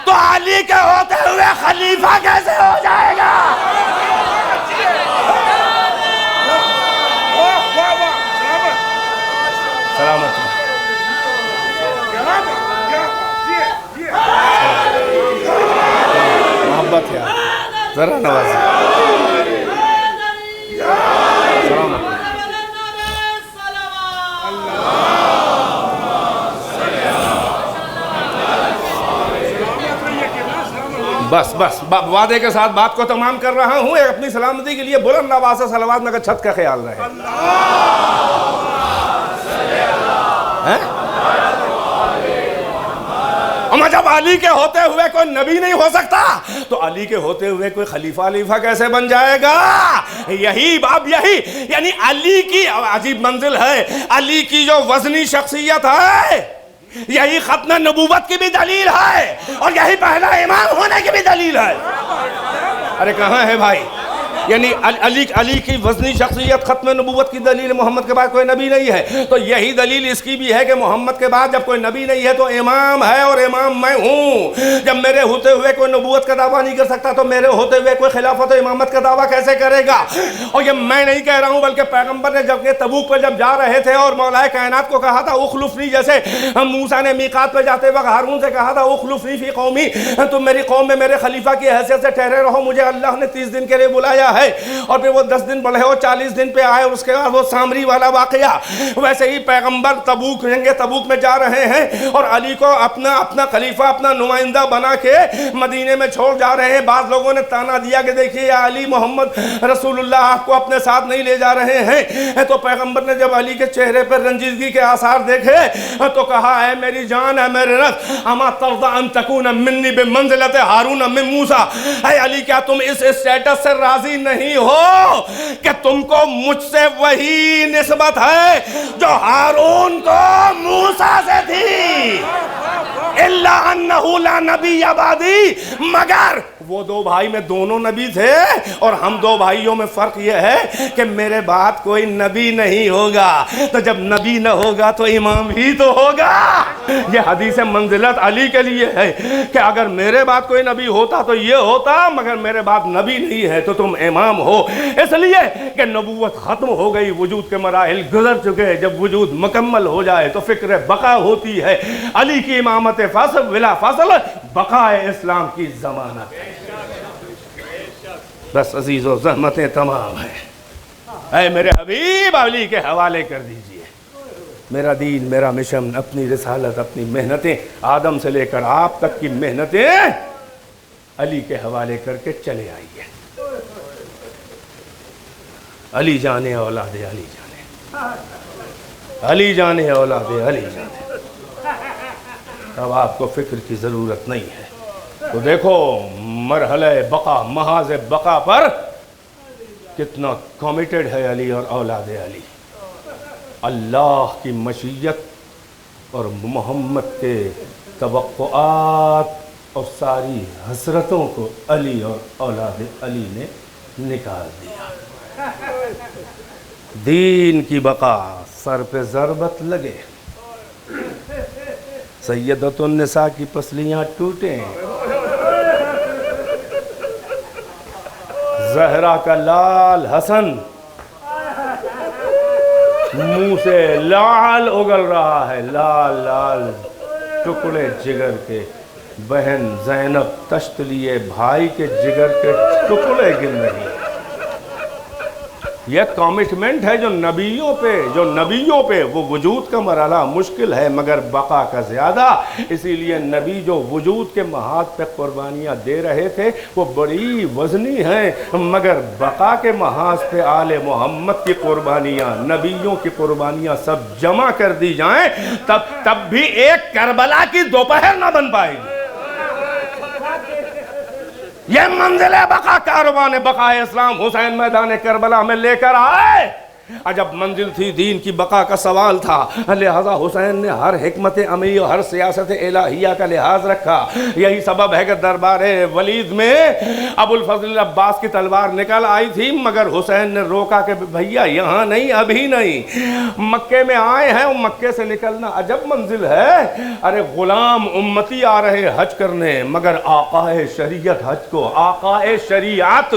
تو علی کے ہوتے ہوئے خلیفہ کیسے ہو جائے گا؟ سلامت محبت ہے, ذرا نوازی. سلامت بس وعدے کے ساتھ بات کو تمام کر رہا ہوں. اپنی سلامتی کے لیے بلند آواز سے صلوات میں چھت کا خیال رہے. اور جب علی کے ہوتے ہوئے کوئی نبی نہیں ہو سکتا تو علی کے ہوتے ہوئے کوئی خلیفہ کیسے بن جائے گا؟ یہی یعنی علی کی عجیب منزل ہے، علی کی جو وزنی شخصیت ہے یہی ختم نبوت کی بھی دلیل ہے اور یہی پہلا امام ہونے کی بھی دلیل ہے۔ ارے کہاں ہے بھائی؟ یعنی علی کی وزنی شخصیت ختم نبوت کی دلیل، محمد کے بعد کوئی نبی نہیں ہے، تو یہی دلیل اس کی بھی ہے کہ محمد کے بعد جب کوئی نبی نہیں ہے تو امام ہے اور امام میں ہوں۔ جب میرے ہوتے ہوئے کوئی نبوت کا دعویٰ نہیں کر سکتا تو میرے ہوتے ہوئے کوئی خلافت و امامت کا دعویٰ کیسے کرے گا؟ اور یہ میں نہیں کہہ رہا ہوں بلکہ پیغمبر نے جب تبوک پہ جب جا رہے تھے اور مولا کائنات کو کہا تھا اخلفنی، جیسے موسیٰ نے میقات پہ جاتے وقت ہارون سے کہا تھا اخلفنی فی قومی، تم میری قوم میں میرے خلیفہ کی حیثیت سے ٹھہرے رہو، مجھے اللہ نے 30 دن کے لیے بلایا ہے۔ اور پھر وہ 10 دن بڑھے ہو 40 دن پہ آئے، اس کے بعد وہ سامری والا واقعہ۔ ویسے ہی پیغمبر جنگ تبوک میں جا رہے ہیں اور علی کو اپنا خلیفہ، اپنا نمائندہ بنا کے مدینے میں چھوڑ جا رہے ہیں۔ بعض لوگوں نے تانا دیا کہ دیکھیے یا علی محمد رسول اللہ آپ کو اپنے ساتھ نہیں لے جا رہے ہیں، تو پیغمبر نے جب علی کے چہرے پر رنجیدگی کے آثار دیکھے تو کہا اے میری جان، اے میرے رس، اما ترضى ان تكون منی بمنزلت ہارون من موسیٰ، اے علی کیا تم اس اسٹیٹس سے راضی نہیں ہو کہ تم کو مجھ سے وہی نسبت ہے جو ہارون کو موسیٰ سے تھی؟ الا انہ لا نبی بعدی، مگر وہ دو بھائی میں دونوں نبی تھے اور ہم دو بھائیوں میں فرق یہ ہے کہ میرے بعد کوئی نبی نہیں ہوگا، تو جب نبی نہ ہوگا تو امام ہی تو ہوگا۔ یہ حدیث منزلت علی کے لیے ہے کہ اگر میرے بعد کوئی نبی ہوتا تو یہ ہوتا، مگر میرے بعد نبی نہیں ہے تو تم امام ہو، اس لیے کہ نبوت ختم ہو گئی، وجود کے مراحل گزر چکے، جب وجود مکمل ہو جائے تو فکر بقا ہوتی ہے۔ علی کی امامت فاصل بلا فاصل بقائے اسلام کی ضمانت ہے۔ بس عزیز و زحمتیں تمام ہیں، اے میرے حبیب علی کے حوالے کر دیجئے۔ میرا دین، میرا مشن، اپنی رسالت، اپنی محنتیں، آدم سے لے کر آپ تک کی محنتیں علی کے حوالے کر کے چلے آئیے۔ علی جانے اولاد علی جانے، علی جانے اولاد علی جانے۔ اب آپ کو فکر کی ضرورت نہیں ہے تو دیکھو مرحلہ بقا، محاذ بقا پر کتنا کمیٹڈ ہے علی اور اولاد علی۔ اللہ کی مشیت اور محمد کے توقعات اور ساری حسرتوں کو علی اور اولاد علی نے نکال دیا۔ دین کی بقا، سر پہ ضربت لگے، سیدۃ النساء کی پسلیاں ٹوٹیں، زہرا کا لال حسن منہ سے لال اگل رہا ہے، لال لال ٹکڑے جگر کے، بہن زینب تشت لیے بھائی کے جگر کے ٹکڑے گن رہی ہے۔ یہ کمٹمنٹ ہے جو نبیوں پہ وہ وجود کا مرحلہ مشکل ہے مگر بقا کا زیادہ، اسی لیے نبی جو وجود کے محاذ پہ قربانیاں دے رہے تھے وہ بڑی وزنی ہیں، مگر بقا کے محاذ پہ آل محمد کی قربانیاں، نبیوں کی قربانیاں سب جمع کر دی جائیں تب بھی ایک کربلا کی دوپہر نہ بن پائے گی۔ یہ منزل بقا، کاروان بقائے اسلام حسین میدان کربلا میں لے کر آئے۔ عجب منزل تھی، دین کی بقا کا سوال تھا، لہذا حسین نے ہر حکمت عملی اور ہر سیاست الہیہ کا لحاظ رکھا۔ یہی سبب ہے کہ دربار ولید میں ابو الفضل عباس کی تلوار نکل آئی تھی مگر حسین نے روکا کہ بھیا یہاں نہیں، ابھی نہیں، مکے میں آئے ہیں، مکے سے نکلنا عجب منزل ہے۔ ارے غلام امتی آ رہے حج کرنے مگر آقا شریعت حج کو، آقا شریعت،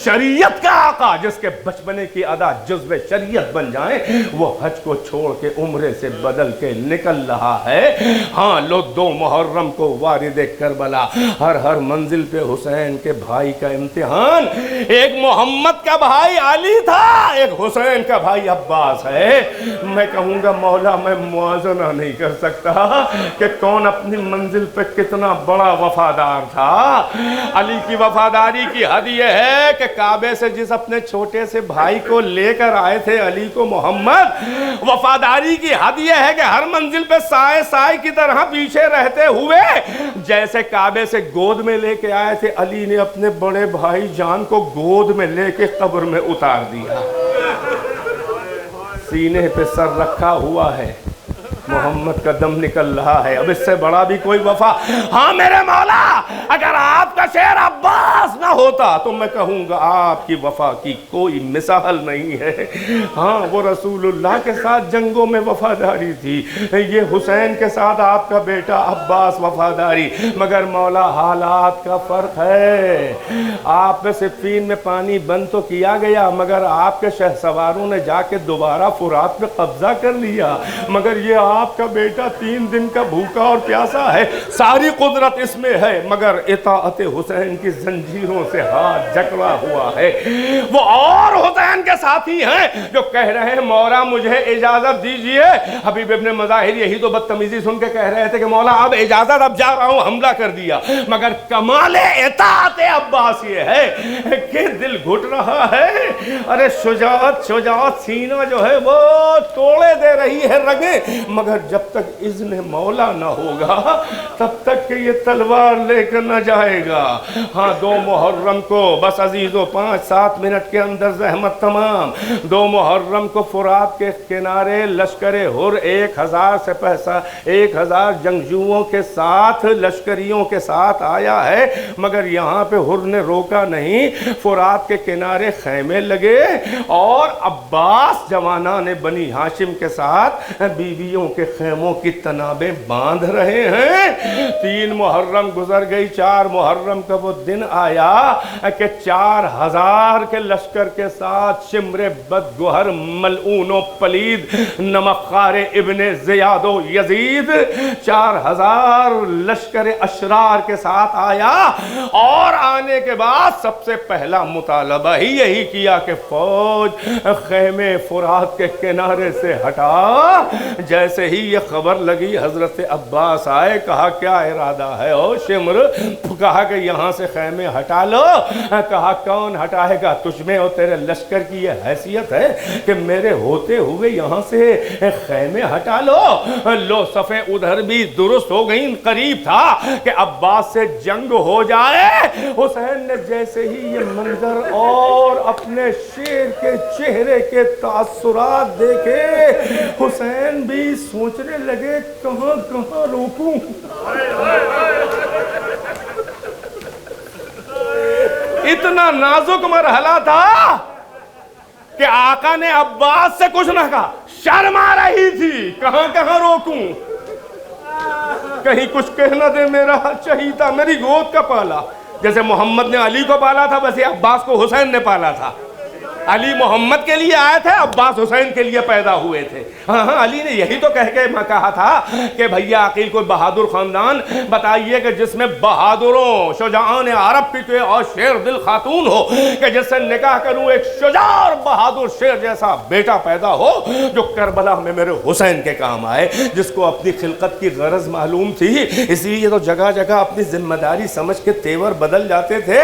شریعت کا آقا جس کے بچپنے کی ادا جزو شریعت بن جائیں، وہ حج کو چھوڑ کے عمرے سے بدل کے نکل رہا ہے۔ ہاں لو 2 محرم کو وارد کربلا، ہر منزل پہ حسین کے بھائی کا امتحان۔ ایک محمد کا بھائی علی تھا، ایک حسین کا بھائی عباس ہے۔ میں کہوں گا مولا میں موازنہ نہیں کر سکتا کہ کون اپنی منزل پہ کتنا بڑا وفادار تھا۔ علی کی وفاداری کی حد یہ ہے کہ کعبے سے جس اپنے چھوٹے سے بھائی کو لے کر آئے تھے علی کو محمد. وفاداری کی حد یہ ہے کہ ہر منزل پہ سائے سائے کی طرح پیچھے رہتے ہوئے جیسے کعبے سے گود میں لے کے آئے تھے, علی نے اپنے بڑے بھائی جان کو گود میں لے کے قبر میں اتار دیا. سینے پہ سر رکھا ہوا ہے, محمد کا دم نکل رہا ہے. اب اس سے بڑا بھی کوئی وفا. ہاں میرے مولا, اگر آپ کا شعر عباس نہ ہوتا تو میں کہوں گا آپ کی وفا کی کوئی مثال نہیں ہے. ہاں وہ رسول اللہ کے ساتھ جنگوں میں وفاداری تھی, یہ حسین کے ساتھ آپ کا بیٹا عباس وفاداری. مگر مولا حالات کا فرق ہے. آپ میں صفین میں پانی بند تو کیا گیا, مگر آپ کے شہ سواروں نے جا کے دوبارہ فرات پہ قبضہ کر لیا. مگر یہ آپ کا بیٹا 3 دن کا بھوکا اور پیاسا ہے. ساری قدرت اس میں ہے, مگر اطاعت حسین کی زنجیروں سے ہاتھ جکڑا ہوا ہے. وہ اور حسین کے ساتھی ہیں جو کہہ رہے ہیں مولا مجھے اجازت دیجئے. حبیب ابن مظاہر یہی تو بدتمیزی سن کے کہہ رہے تھے کہ مولا اب اجازت, اب جا رہا ہوں. حملہ کر دیا. مگر کمال اطاعت عباس یہ ہے کہ دل گھٹ رہا ہے. ارے شجاعت سینہ جو ہے وہ توڑے دے رہی ہے رگیں, مگر جب تک اذن مولا نہ ہوگا تب تک کہ یہ تلوار لے کر نہ جائے گا. ہاں 2 محرم کو بس عزیزو 5-7 منٹ کے اندر زحمت تمام. 2 محرم کو فرات کے کنارے لشکر ہر 1000 سے 1000 جنگجوؤں کے ساتھ لشکریوں کے ساتھ آیا ہے. مگر یہاں پہ ہر نے روکا نہیں. فرات کے کنارے خیمے لگے اور عباس جوانان بنی ہاشم کے ساتھ بیویوں کے خیموں کی تنابیں باندھ رہے ہیں. 3 محرم گزر گئی. 4 محرم کا وہ دن آیا کہ 4000 کے لشکر کے ساتھ شمر بدگوہر ملعون و پلید نمخار ابن زیاد و یزید 4000 لشکر اشرار کے ساتھ آیا. اور آنے کے بعد سب سے پہلا مطالبہ ہی یہی کیا کہ فوج خیمے فرات کے کنارے سے ہٹا. جیسے ہی یہ خبر لگی حضرت عباس آئے, کہا کیا ارادہ ہے او شمر؟ کہا کہ یہاں سے خیمے ہٹا لو. کہا کون ہٹائے گا؟ تجھ میں اور تیرے لشکر کی یہ حیثیت ہے کہ میرے ہوتے ہوئے یہاں سے خیمے ہٹا لو. لو صفیں ادھر بھی درست ہو گئیں. قریب تھا کہ عباس سے جنگ ہو جائے. حسین نے جیسے ہی یہ منظر اور اپنے شیر کے چہرے کے تاثرات دیکھے, حسین بھی سوچنے لگے کہاں کہاں روکوں. اتنا نازک مرحلہ تھا کہ آقا نے عباس سے کچھ نہ کہا. شرم آ رہی تھی, کہاں کہاں روکوں, کہیں کچھ کہنا دے. میرا چہیتا میری گود کا پالا, جیسے محمد نے علی کو پالا تھا ویسے عباس کو حسین نے پالا تھا. علی محمد کے لیے آئے تھے, عباس حسین کے لیے پیدا ہوئے تھے. ہاں علی نے یہی تو کہہ کے میں کہا تھا کہ بھیا عقیل کوئی بہادر خاندان بتائیے کہ جس میں بہادروں شجاعان عرب کی اور شیر دل خاتون ہو, کہ جس سے نکاح کروں ایک شجاع اور بہادر شیر جیسا بیٹا پیدا ہو جو کربلا میں میرے حسین کے کام آئے, جس کو اپنی خلقت کی غرض معلوم تھی. اسی لیے تو جگہ جگہ اپنی ذمہ داری سمجھ کے تیور بدل جاتے تھے.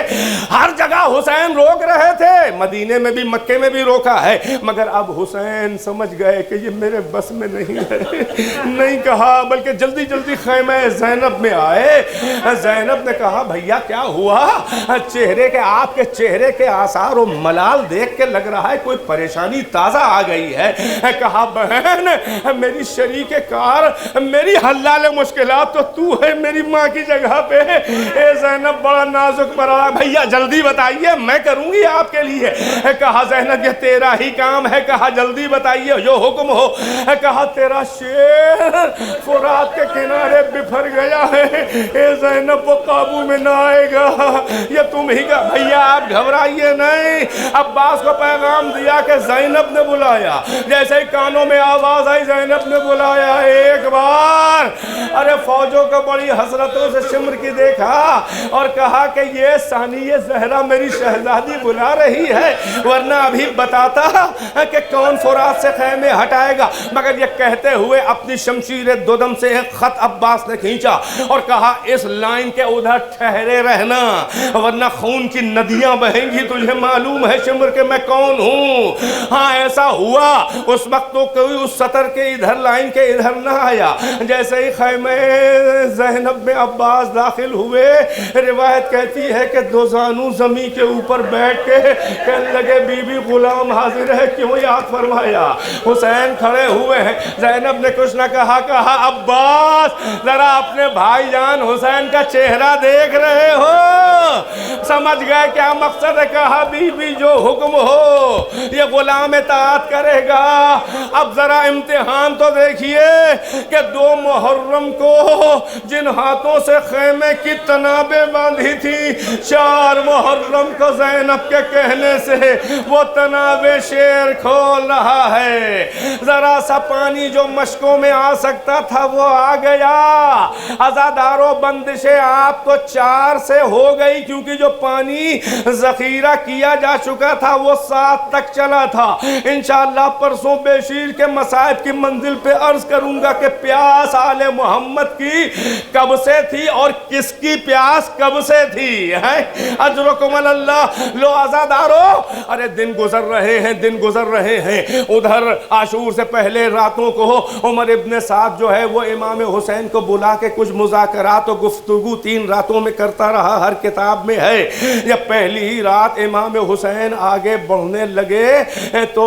ہر جگہ حسین روک رہے تھے, مدینے میں بھی مکے میں بھی روکا ہے. مگر اب حسین سمجھ گئے کہ یہ میرے بس میں نہیں ہے. نہیں کہا بلکہ جلدی جلدی خیمہ زینب میں آئے. زینب نے کہا بھیا کیا ہوا؟ چہرے کے آپ کے چہرے کے آثار و ملال دیکھ کے لگ رہا ہے کوئی پریشانی تازہ آ گئی ہے. کہا بہن میری شریک کار, میری حلال مشکلات تو تو ہے میری ماں کی جگہ پہ. اے زینب بڑا نازک مرحلہ, بھیا جلدی بتائیے میں کروں گی آپ کے لیے. کہا زینب یہ تیرا ہی کام ہے. کہا جلدی بتائیے جو حکم ہو. کہا تیرا شیر فرات کے کنارے بفر گیا ہے. اے زینب وہ قابو میں نہ آئے گا, یہ تم ہی کا. بھیا آپ گھبرائیے نہیں. عباس کو پیغام دیا کہ زینب نے بلایا. جیسے ہی کانوں میں آواز آئی زینب نے بلایا ایک بار. ارے فوجوں کو بڑی حسرتوں سے شمر کی دیکھا اور کہا کہ یہ ثانیہ زہرا میری شہزادی بلا رہی ہے, ورنہ ورنہ ابھی بتاتا کہ کون فرات سے خیمے ہٹائے گا، مگر یہ کہتے ہوئے اپنی شمشیر دودم سے ایک خط عباس نے کھینچا اور کہا اس لائن کے ادھر ٹھہرے رہنا ورنہ خون کی ندیاں بہیں گی، تجھے معلوم ہے شمر کہ میں کون ہوں۔ ہاں ایسا ہوا، اس وقت تو کوئی اس سطر کے ادھر لائن کے ادھر نہ آیا۔ جیسے ہی خیمہ زینب میں عباس داخل ہوئے، روایت کہتی ہے کہ دو زانو زمین کے اوپر بیٹھ کے کہنے لگے بی بی غلام حاضر ہے، کیوں یاد فرمایا؟ حسین کھڑے ہوئے ہیں، زینب نے کچھ نہ کہا عباس ذرا اپنے بھائی جان حسین کا چہرہ دیکھ رہے ہو؟ سمجھ گئے کیا مقصد ہے؟ کہا بی بی جو حکم ہو، یہ غلام اطاعت کرے گا۔ اب ذرا امتحان تو دیکھیے کہ 2 محرم کو جن ہاتھوں سے خیمے کی تنابیں باندھی تھی، 4 محرم کو زینب کے کہنے سے وہ تنابیں شیر کھول رہا ہے۔ ذرا سا پانی جو مشکوں میں آ سکتا تھا وہ آ گیا۔ عزادارو بندشیں آپ کو 4 سے ہو گئی، کیونکہ جو پانی ذخیرہ کیا جا چکا تھا وہ 7 تک چلا تھا۔ انشاءاللہ پرسوں بیشیر کے مصائب کی منزل پہ عرض کروں گا کہ پیاس آل محمد کی کب سے تھی اور کس کی پیاس کب سے تھی۔ اجرکم اللہ۔ لو عزادارو، ارے دن گزر رہے ہیں، دن گزر رہے ہیں۔ ادھر عاشور سے پہلے راتوں کو عمر ابن سعد جو ہے وہ امام حسین کو بلا کے کچھ مذاکرات و گفتگو 3 راتوں میں کرتا رہا، ہر کتاب میں ہے۔ جب پہلی ہی رات امام حسین آگے بڑھنے لگے تو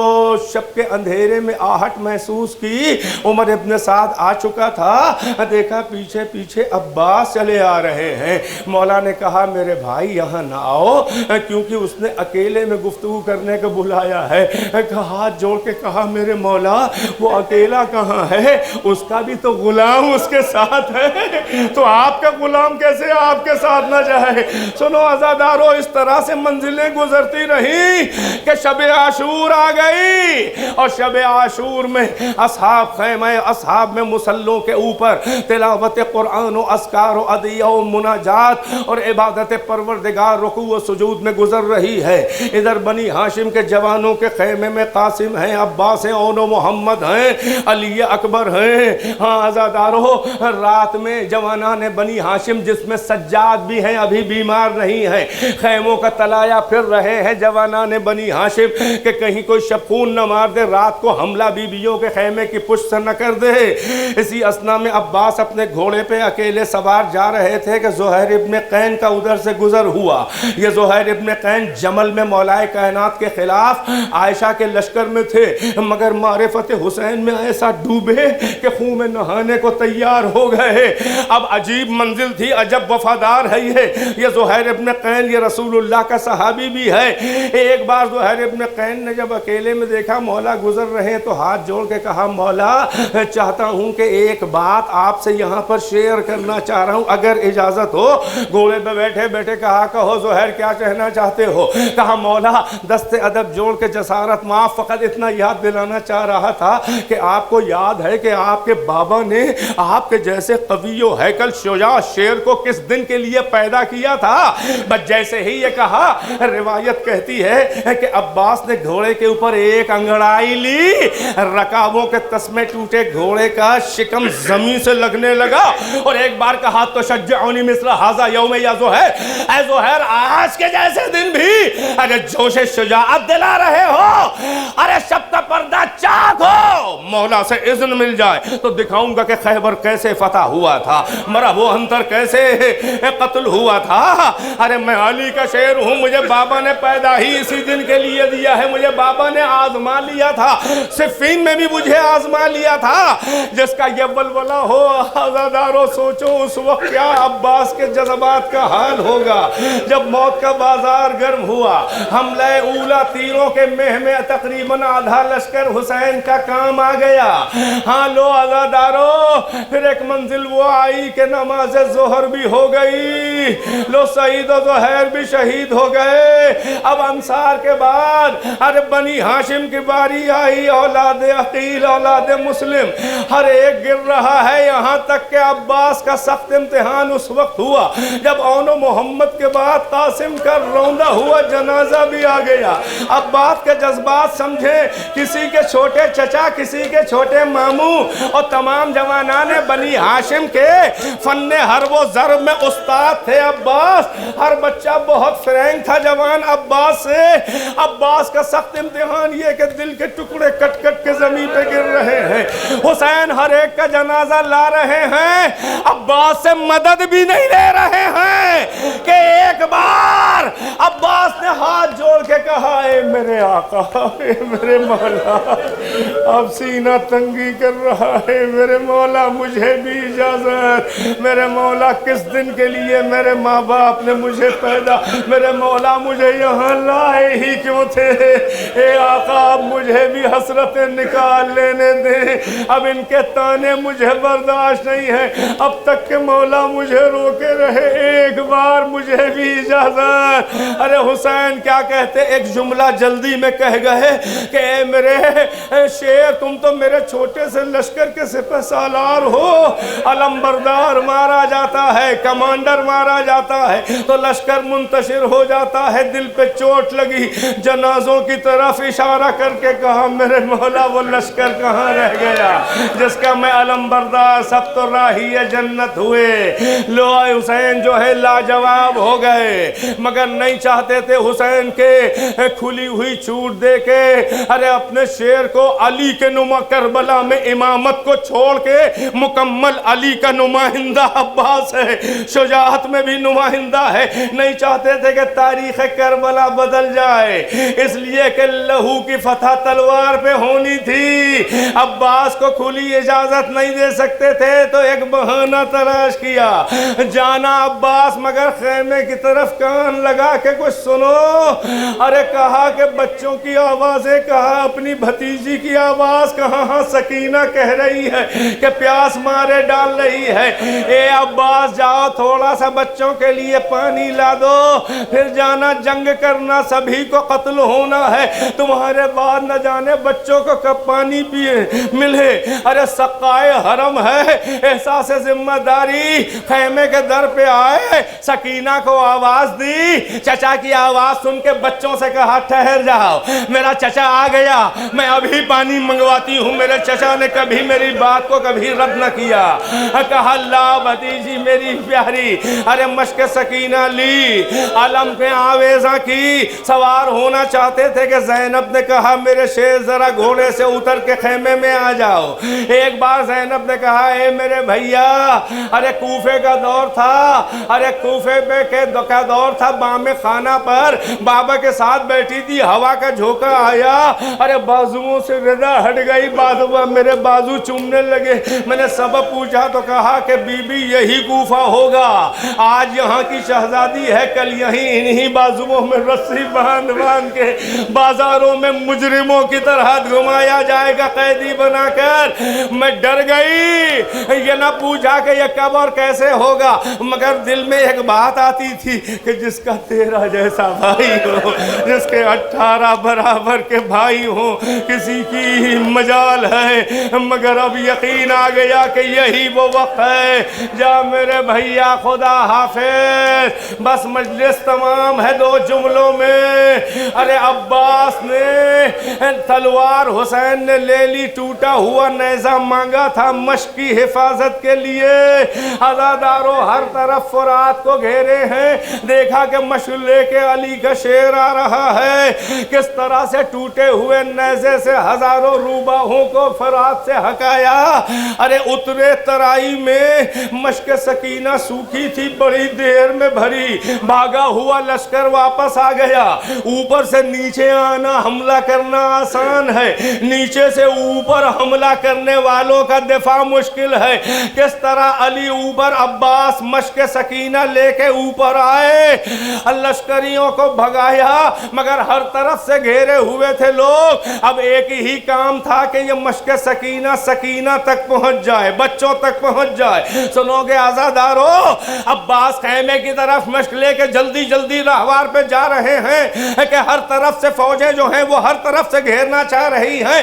شب کے اندھیرے میں آہٹ محسوس کی۔ عمر ابن سعد آ چکا تھا، دیکھا پیچھے پیچھے عباس چلے آ رہے ہیں۔ مولا نے کہا میرے بھائی یہاں نہ آؤ، کیونکہ اس نے اکیلے میں گفتگو کرنے کو بلایا ہے۔ ہاتھ جوڑ کے کہا میرے مولا وہ اکیلا کہاں ہے؟ اس کا بھی تو غلام اس کے ساتھ ہے، تو آپ کا غلام کیسے آپ کے ساتھ نہ جائے؟ سنو عزادارو، اس طرح سے منزلیں گزرتی رہی کہ شب عاشور آ گئی، اور شب عاشور میں اصحاب خیمہ اصحاب میں مسلوں کے اوپر تلاوت قرآن و اذکار و ادعیہ و مناجات اور عبادت پروردگار رکوع و سجود میں گزر رہی ہے۔ ادھر بنی ہاشم کے جوانوں کے خیمے میں قاسم ہیں، عباس ہیں، اون و محمد ہیں، علی اکبر ہیں۔ ہاں عزادارو، رات میں جوانان بنی ہاشم جس میں سجاد بھی ہیں ابھی بیمار نہیں ہیں، خیموں کا تلایا پھر رہے ہیں جوانان بنی ہاشم کہ کہیں کوئی شبخون نہ مار دے، رات کو حملہ بیویوں کے خیمے کی پشت سے نہ کر دے۔ اسی اسنا میں عباس اپنے گھوڑے پہ اکیلے سوار جا رہے تھے کہ زہیر ابن قین کا ادھر سے گزر ہوا۔ یہ زہیر ابن قین جمل میں مولا کائنات کے خلاف عائشہ کے لشکر میں تھے، مگر معرفت حسین میں ایسا ڈوبے کہ خون میں نہانے کو تیار ہو گئے۔ اب عجیب منزل تھی، عجب وفادار ہے یہ زہیر ابن قین، یہ رسول اللہ کا صحابی بھی ہے۔ ایک بار زہیر ابن قین نے جب اکیلے میں دیکھا مولا گزر رہے تو ہاتھ جوڑ کے کہا مولا چاہتا ہوں کہ ایک بات آپ سے یہاں پر شیئر کرنا چاہ رہا ہوں، اگر اجازت ہو۔ گھوڑے پہ بیٹھے بیٹھے کہا کہو زہیر کیا کہنا چاہتے ہو؟ کہا مولا دست ادب جوڑ کے جسارت معاف، فقط اتنا یاد دلانا چاہ رہا تھا کہ آپ کو یاد ہے کہ آپ کے بابا نے آپ کے جیسے قوی و ہیکل شجاع شیر کو کس دن کے لیے پیدا کیا تھا؟ بس جیسے ہی یہ کہا، روایت کہتی ہے کہ عباس نے گھوڑے کے اوپر ایک انگڑائی لی، رکابوں کے تسمے ٹوٹے، گھوڑے کا شکم زمین سے لگنے لگا، اور ایک بار کہا تو شجعونی مثل ھذا یوم یا زہیر، اے زہیر آج کے جیسے دن بھی ارے جوش شجاعت دلا رہے ہو، ارے شب کا پردہ چاک ہو، مولا سے اذن مل جائے تو دکھاؤں گا کہ خیبر کیسے فتح ہوا تھا، مرا وہ انتر کیسے قتل ہوا تھا۔ ارے میں علی کا شیر ہوں، مجھے بابا نے پیدا ہی اسی دن کے لیے دیا ہے، مجھے بابا نے آزما لیا تھا، صفین میں بھی مجھے آزما لیا تھا۔ جس کا یہ ولولہ ہو عزادارو، سوچو اس وقت کیا عباس کے جذبات کا حال ہوگا جب موت کا بازار گرم ہوا۔ حملہ اولا تیروں کے مہ میں تقریباً آدھا لشکر حسین کا کام آ گیا۔ ہاں لو عزادارو، پھر ایک منزل وہ آئی کہ نماز ظہر بھی ہو گئی۔ لو سعید و زہیر بھی شہید ہو گئے۔ اب انصار کے بعد ارے بنی ہاشم کی باری آئی، اولاد عقیل، اولاد مسلم، ہر ایک گر رہا ہے، یہاں تک کہ عباس کا سخت امتحان اس وقت ہوا جب اون و محمد کے بعد قاسم کا روندہ ہوا جنازہ بھی آ گیا۔ اب بات کے جذبات سمجھیں، کسی کے چھوٹے چچا، کسی کے چھوٹے ماموں، اور تمام جوانان بنی ہاشم کے فن حرب و ضرب میں استاد تھے عباس۔ ہر بچہ بہت فرینک تھا جوان عباس سے۔ عباس کا سخت امتحان یہ کہ دل کے ٹکڑے کٹ کٹ کے زمین پہ گر رہے ہیں، حسین ہر ایک کا جنازہ لا رہے ہیں، عباس سے مدد بھی نہیں لے رہے ہیں کہ ایک بار عباس نے ہاتھ جوڑ کے کہا، اے میرے آقا، اے میرے مولا، اب سینہ تنگی کر رہا ہے، میرے مولا مجھے بھی اجازت، میرے مولا کس دن کے لیے میرے ماں باپ نے مجھے پیدا، میرے مولا مجھے یہاں لائے ہی کیوں تھے، اے آقا اب مجھے بھی حسرتیں نکال لینے دیں، اب ان کے تانے مجھے برداشت نہیں ہے، اب تک کہ مولا مجھے روکے رہے، ایک بار مجھے بھی اجازت۔ ارے حسین کیا کہتے، ایک جملہ جلدی میں کہہ گئے کہ اے میرے شیر، تم تو میرے چھوٹے سے لشکر کے سپہ سالار ہو، علم بردار مارا جاتا ہے، کمانڈر مارا جاتا ہے تو لشکر منتشر ہو جاتا ہے، دل پہ چوٹ لگی، جنازوں کی طرف اشارہ کر کے کہا، میرے مولا وہ لشکر کہاں رہ گیا جس کا میں علم بردار، سب تو راہی جنت ہوئے۔ لو حسین جو ہے لاجواب ہو گئے، مگر نہیں چاہتے تھے حسین کے کھلی ہوئی چوٹ دے کے ارے اپنے شیر کو علی کے نما کربلا میں امامت کو چھوڑ کے مکمل علی کا نمائندہ عباس ہے، شجاعت میں بھی نمائندہ ہے، نہیں چاہتے تھے کہ تاریخ کربلا بدل جائے، اس لیے کہ لہو کی فتح تلوار پہ ہونی تھی، عباس کو کھلی اجازت نہیں دے سکتے تھے تو ایک بہانہ تلاش کیا، جانا عباس مگر خیمے کی طرف کان لگا کے کچھ سنو، ارے کہا کہ بچوں کی آوازیں، کہا اپنی بھتیجی کی آواز، کہاں سکینہ کہہ رہی ہے کہ پیاس مارے ڈال رہی ہے، اے عباس جاؤ تھوڑا سا بچوں کے لیے پانی لا دو، پھر جانا جنگ کرنا، سبھی کو قتل ہونا ہے، تمہارے بعد نہ جانے بچوں کو کب پانی پیے ملے۔ ارے سقائے حرم ہے، احساس ذمہ داری، خیمے کے در پہ آئے، سکینہ کو آواز دی، چچا کی آواز سن کے بچوں سے کہا ٹھہر جاؤ، میرا چچا آ گیا، میں ابھی پانی منگواتی ہوں، میرے چچا نے کبھی میری بات کو کبھی رد نہ کیا، کہا لا بھتیجی میری پیاری، ارے مشق سکینہ لی، علم پہ آویزاں کی، سوار ہونا چاہتے تھے کہ زینب نے کہا میرے شیر ذرا گھوڑے سے اتر کے خیمے میں آ جاؤ، ایک بار زینب نے کہا اے میرے بھیا، ارے کوفے کا دور تھا، ارے کوفے پہ کا دور تھا، بام خانہ پر بابا کے ساتھ بیٹھی تھی، ہوا کا جھوکا آیا، ارے بازوؤں سے رضا ہٹ گئی، بازو میرے بازو چومنے لگے، میں نے سبب پوچھا تو کہا کہ بی بی یہی کوفہ ہوگا، آج یہاں کی شہزادی ہے، کل یہیں انہی بازوؤں میں رسی باندھ باندھ کے بازاروں میں مجرموں کی طرح گھمایا جائے گا قیدی بنا کر۔ میں ڈر گئی، یہ نہ پوچھا کہ یہ کب اور کیسے ہوگا، مگر دل میں ایک بات آتی تھی کہ جس کا 13 جیسا بھائی ہو، جس کے 18 برابر کے بھائی ہوں، کسی کی مجال ہے، مگر اب یقین آ گیا کہ یہی وہ وقت ہے۔ جا میرے بھیا، خدا حافظ، بس مجلس تمام ہے 2 جملوں میں۔ ارے عباس نے تلوار حسین نے لے لی، ٹوٹا ہوا نیزہ مانگا تھا مشق کی حفاظت کے لیے، عزاداروں ہر طرف فرات کو گھیرے ہیں، دیکھا کہ مشعل لے کے علی کا شیر آ رہا ہے، کس طرح سے ٹوٹے ہوئے نیزے سے ہزاروں روباہوں کو فرات سے ہکایا، ارے اترے ترائی میں، مشق سکینہ سوکھی تھی، بڑی دیر میں بھری، بھاگا ہوا لشکر واپس آ گیا، اوپر سے نیچے آنا حملہ کرنا آسان ہے، نیچے سے اوپر حملہ کرنے والوں کا دفاع مشکل ہے، کس طرح علی اوپر، عباس مشق سکینہ لے کے اوپر آئے، لشکریوں کو بھگایا، مگر ہر طرف سے گھیرے ہوئے تھے لوگ. اب ایک ہی کام تھا کہ یہ مشق سکینہ تک پہنچ جائے, بچوں تک پہنچ جائے. سنو گے عزادارو, عباس خیمے کی طرف مشق لے کے جلدی جلدی راہوار پہ جا رہے ہیں کہ ہر طرف سے فوجیں جو ہیں وہ ہر طرف سے گھیرنا چاہ رہی ہیں.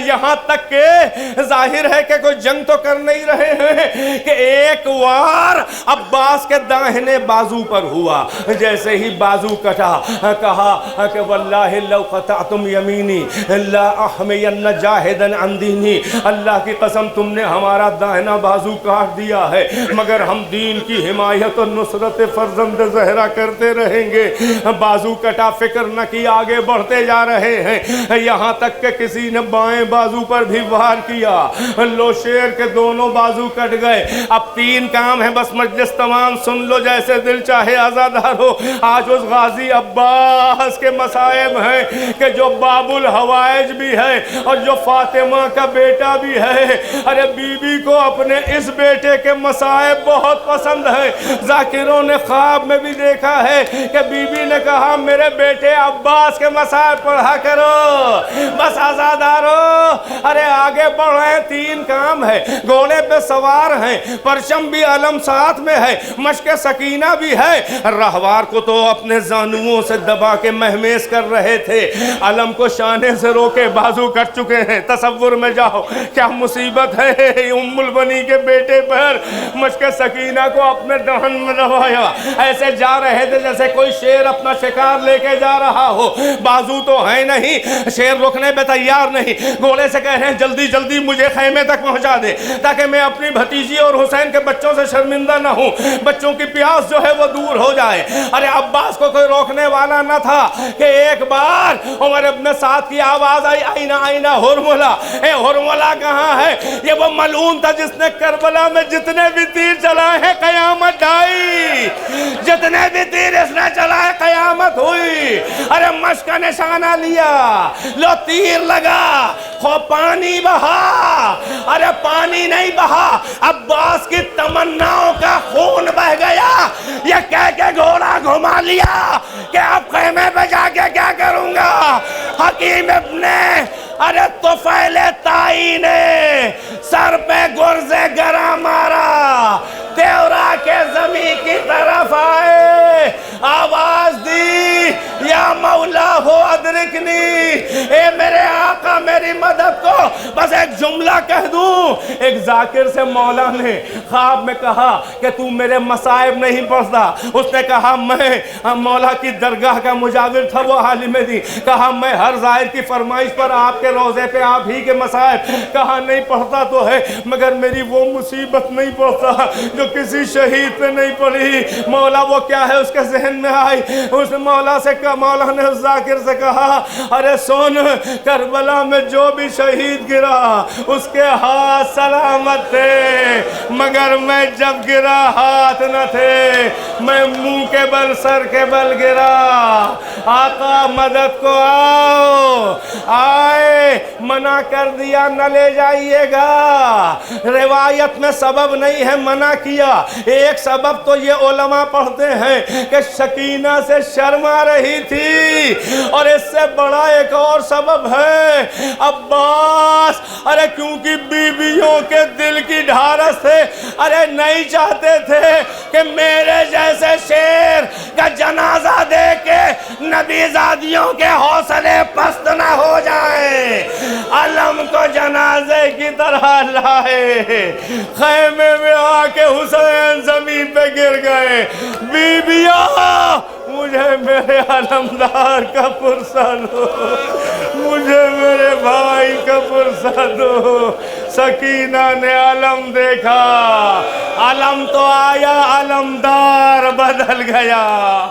یہاں تک کہ ظاہر ہے کہ کوئی جنگ تو کر نہیں رہے ہیں کہ ایک وار عباس کے داہنے بازو پر ہوا. جیسے ہی بازو کٹا, کہا کہ واللہ لو قطعتم یمینی لا احمین جاہدن عن دینی, اللہ کی قسم تم نے ہمارا داہنا بازو کاٹ دیا ہے مگر ہم دین کی حمایت اور نصرت فرزند زہرا کرتے رہیں گے. بازو کٹا, فکر نہ کی, آگے بڑھتے جا رہے ہیں. یہاں تک کہ کسی نے بائیں بازو پر بھی وار کیا, لو شیر کے دونوں بازو کٹ گئے. اب 3 کام ہیں, بس مجلس تمام سن لو جیسے دل چاہے عزادارو. آج اس غازی عباس کے مصائب ہیں کہ جو باب الحوائج بھی ہے اور جو فاطمہ کا بیٹا بھی ہے. ارے بی بی کو اپنے اس بیٹے کے مصائب بہت پسند ہے. ذاکروں نے خواب میں بھی دیکھا ہے کہ بی بی نے کہا میرے بیٹے عباس کے مصائب پڑھا کرو. بس عزادارو, ارے آگے بڑھ رہے ہیں, 3 کام ہے, گھوڑے پہ سوار ہیں, پرچم بھی علم ساتھ میں ہے, مشق سکینہ بھی ہے. راہوار کو تو اپنے زانوؤں سے دبا کے مہمیز کر رہے تھے, علم کو شانے سے روکے, بازو کٹ چکے ہیں. تصور میں جاؤ کیا مصیبت ہے ام البنی کے بیٹے پر. مشق سکینہ کو اپنے دہن میں دبایا, ایسے جا رہے تھے جیسے کوئی شیر اپنا شکار لے کے جا رہا ہو. بازو تو ہے نہیں, شیر رکنے پہ تیار نہیں. گھوڑے سے کہہ رہے ہیں جلدی جلدی مجھے خیمے تک پہنچا دے تاکہ میں اپنی بھتیجی اور حسین کے بچوں سے شرمندہ نہ ہوں, بچوں کی پیاس جو ہے وہ دور ہو جائے. ارے عباس کو کوئی روکنے والا نہ تھا کہ ایک بار عمر ابن سعد کی آواز آئی, آئینہ آئینہ ہرملہ. اے ہرملہ کہاں ہے؟ یہ وہ ملعون تھا جس نے کربلا میں جتنے بھی تیر چلائے ہیں قیامت ڈھائی, جتنے بھی تیر اس نے چلائے قیامت ہوئی. ارے مشق کا نشانہ لیا, لو تیر لگا, خوب پانی بہا. ارے پانی نہیں بہا, عباس کی تمناؤں کا خون بہ گیا. یہ کہہ کے گھوڑا گھما لیا کہ اب خیمے پہ جا کے کیا کروں گا. حکیم ابن ارے طفیل تائی نے سر پہ گرز گراں مارا, تیورا کے زمین کی طرف آئے, آواز دی یا مولا ہو ادرکنی, اے میرے آقا میری مدد کو. بس ایک جملہ کہہ دوں, ایک ذاکر سے مولا نے خواب میں کہا کہ تو میرے مصائب نہیں پڑھتا. اس نے کہا میں مولا کی درگاہ کا مجاور تھا وہ عالم دین, کہا میں ہر ظاہر کی فرمائش پر آپ کے روزے پہ آپ ہی کے مصائب, کہا نہیں پڑھتا تو ہے مگر میری وہ مصیبت نہیں پڑھتا جو کسی شہید پہ نہیں پڑھی. مولا وہ کیا ہے اس کے ذہن میں آئی. اس مولا سے کہا, مولا نے اس ذاکر سے کہا ارے سن, کربلا میں جو بھی شہید گرا اس کے ہاتھ سلامت تھے مگر میں جب گرا ہاتھ نہ تھے, میں منہ کے بل سر کے بل گرا. آقا مدد کو آؤ. آئے, منع کر دیا نہ لے جائیے گا. روایت میں سبب نہیں ہے, منع کیا. ایک سبب تو یہ علماء پڑھتے ہیں کہ سکینہ سے شرم آ رہی تھی, اور اس سے بڑا ایک اور سبب ہے عباس, ارے کیونکہ بیویوں کے دل کی ڈھارس تھے, ارے نہیں چاہتے تھے کہ میرے جیسے شیر کا جنازہ دے کے نبی زادیوں کے حوصلے پست نہ ہو جائیں. علم کو جنازے کی طرح لائے, خیمے میں آ کے حسین زمین پہ گر گئے. بیبیاں مجھے میرے علمدار کا پرسہ دو, مجھے میرے بھائی کا پرسہ دو. سکینہ نے علم دیکھا, علم تو آیا, علمدار بدل گیا.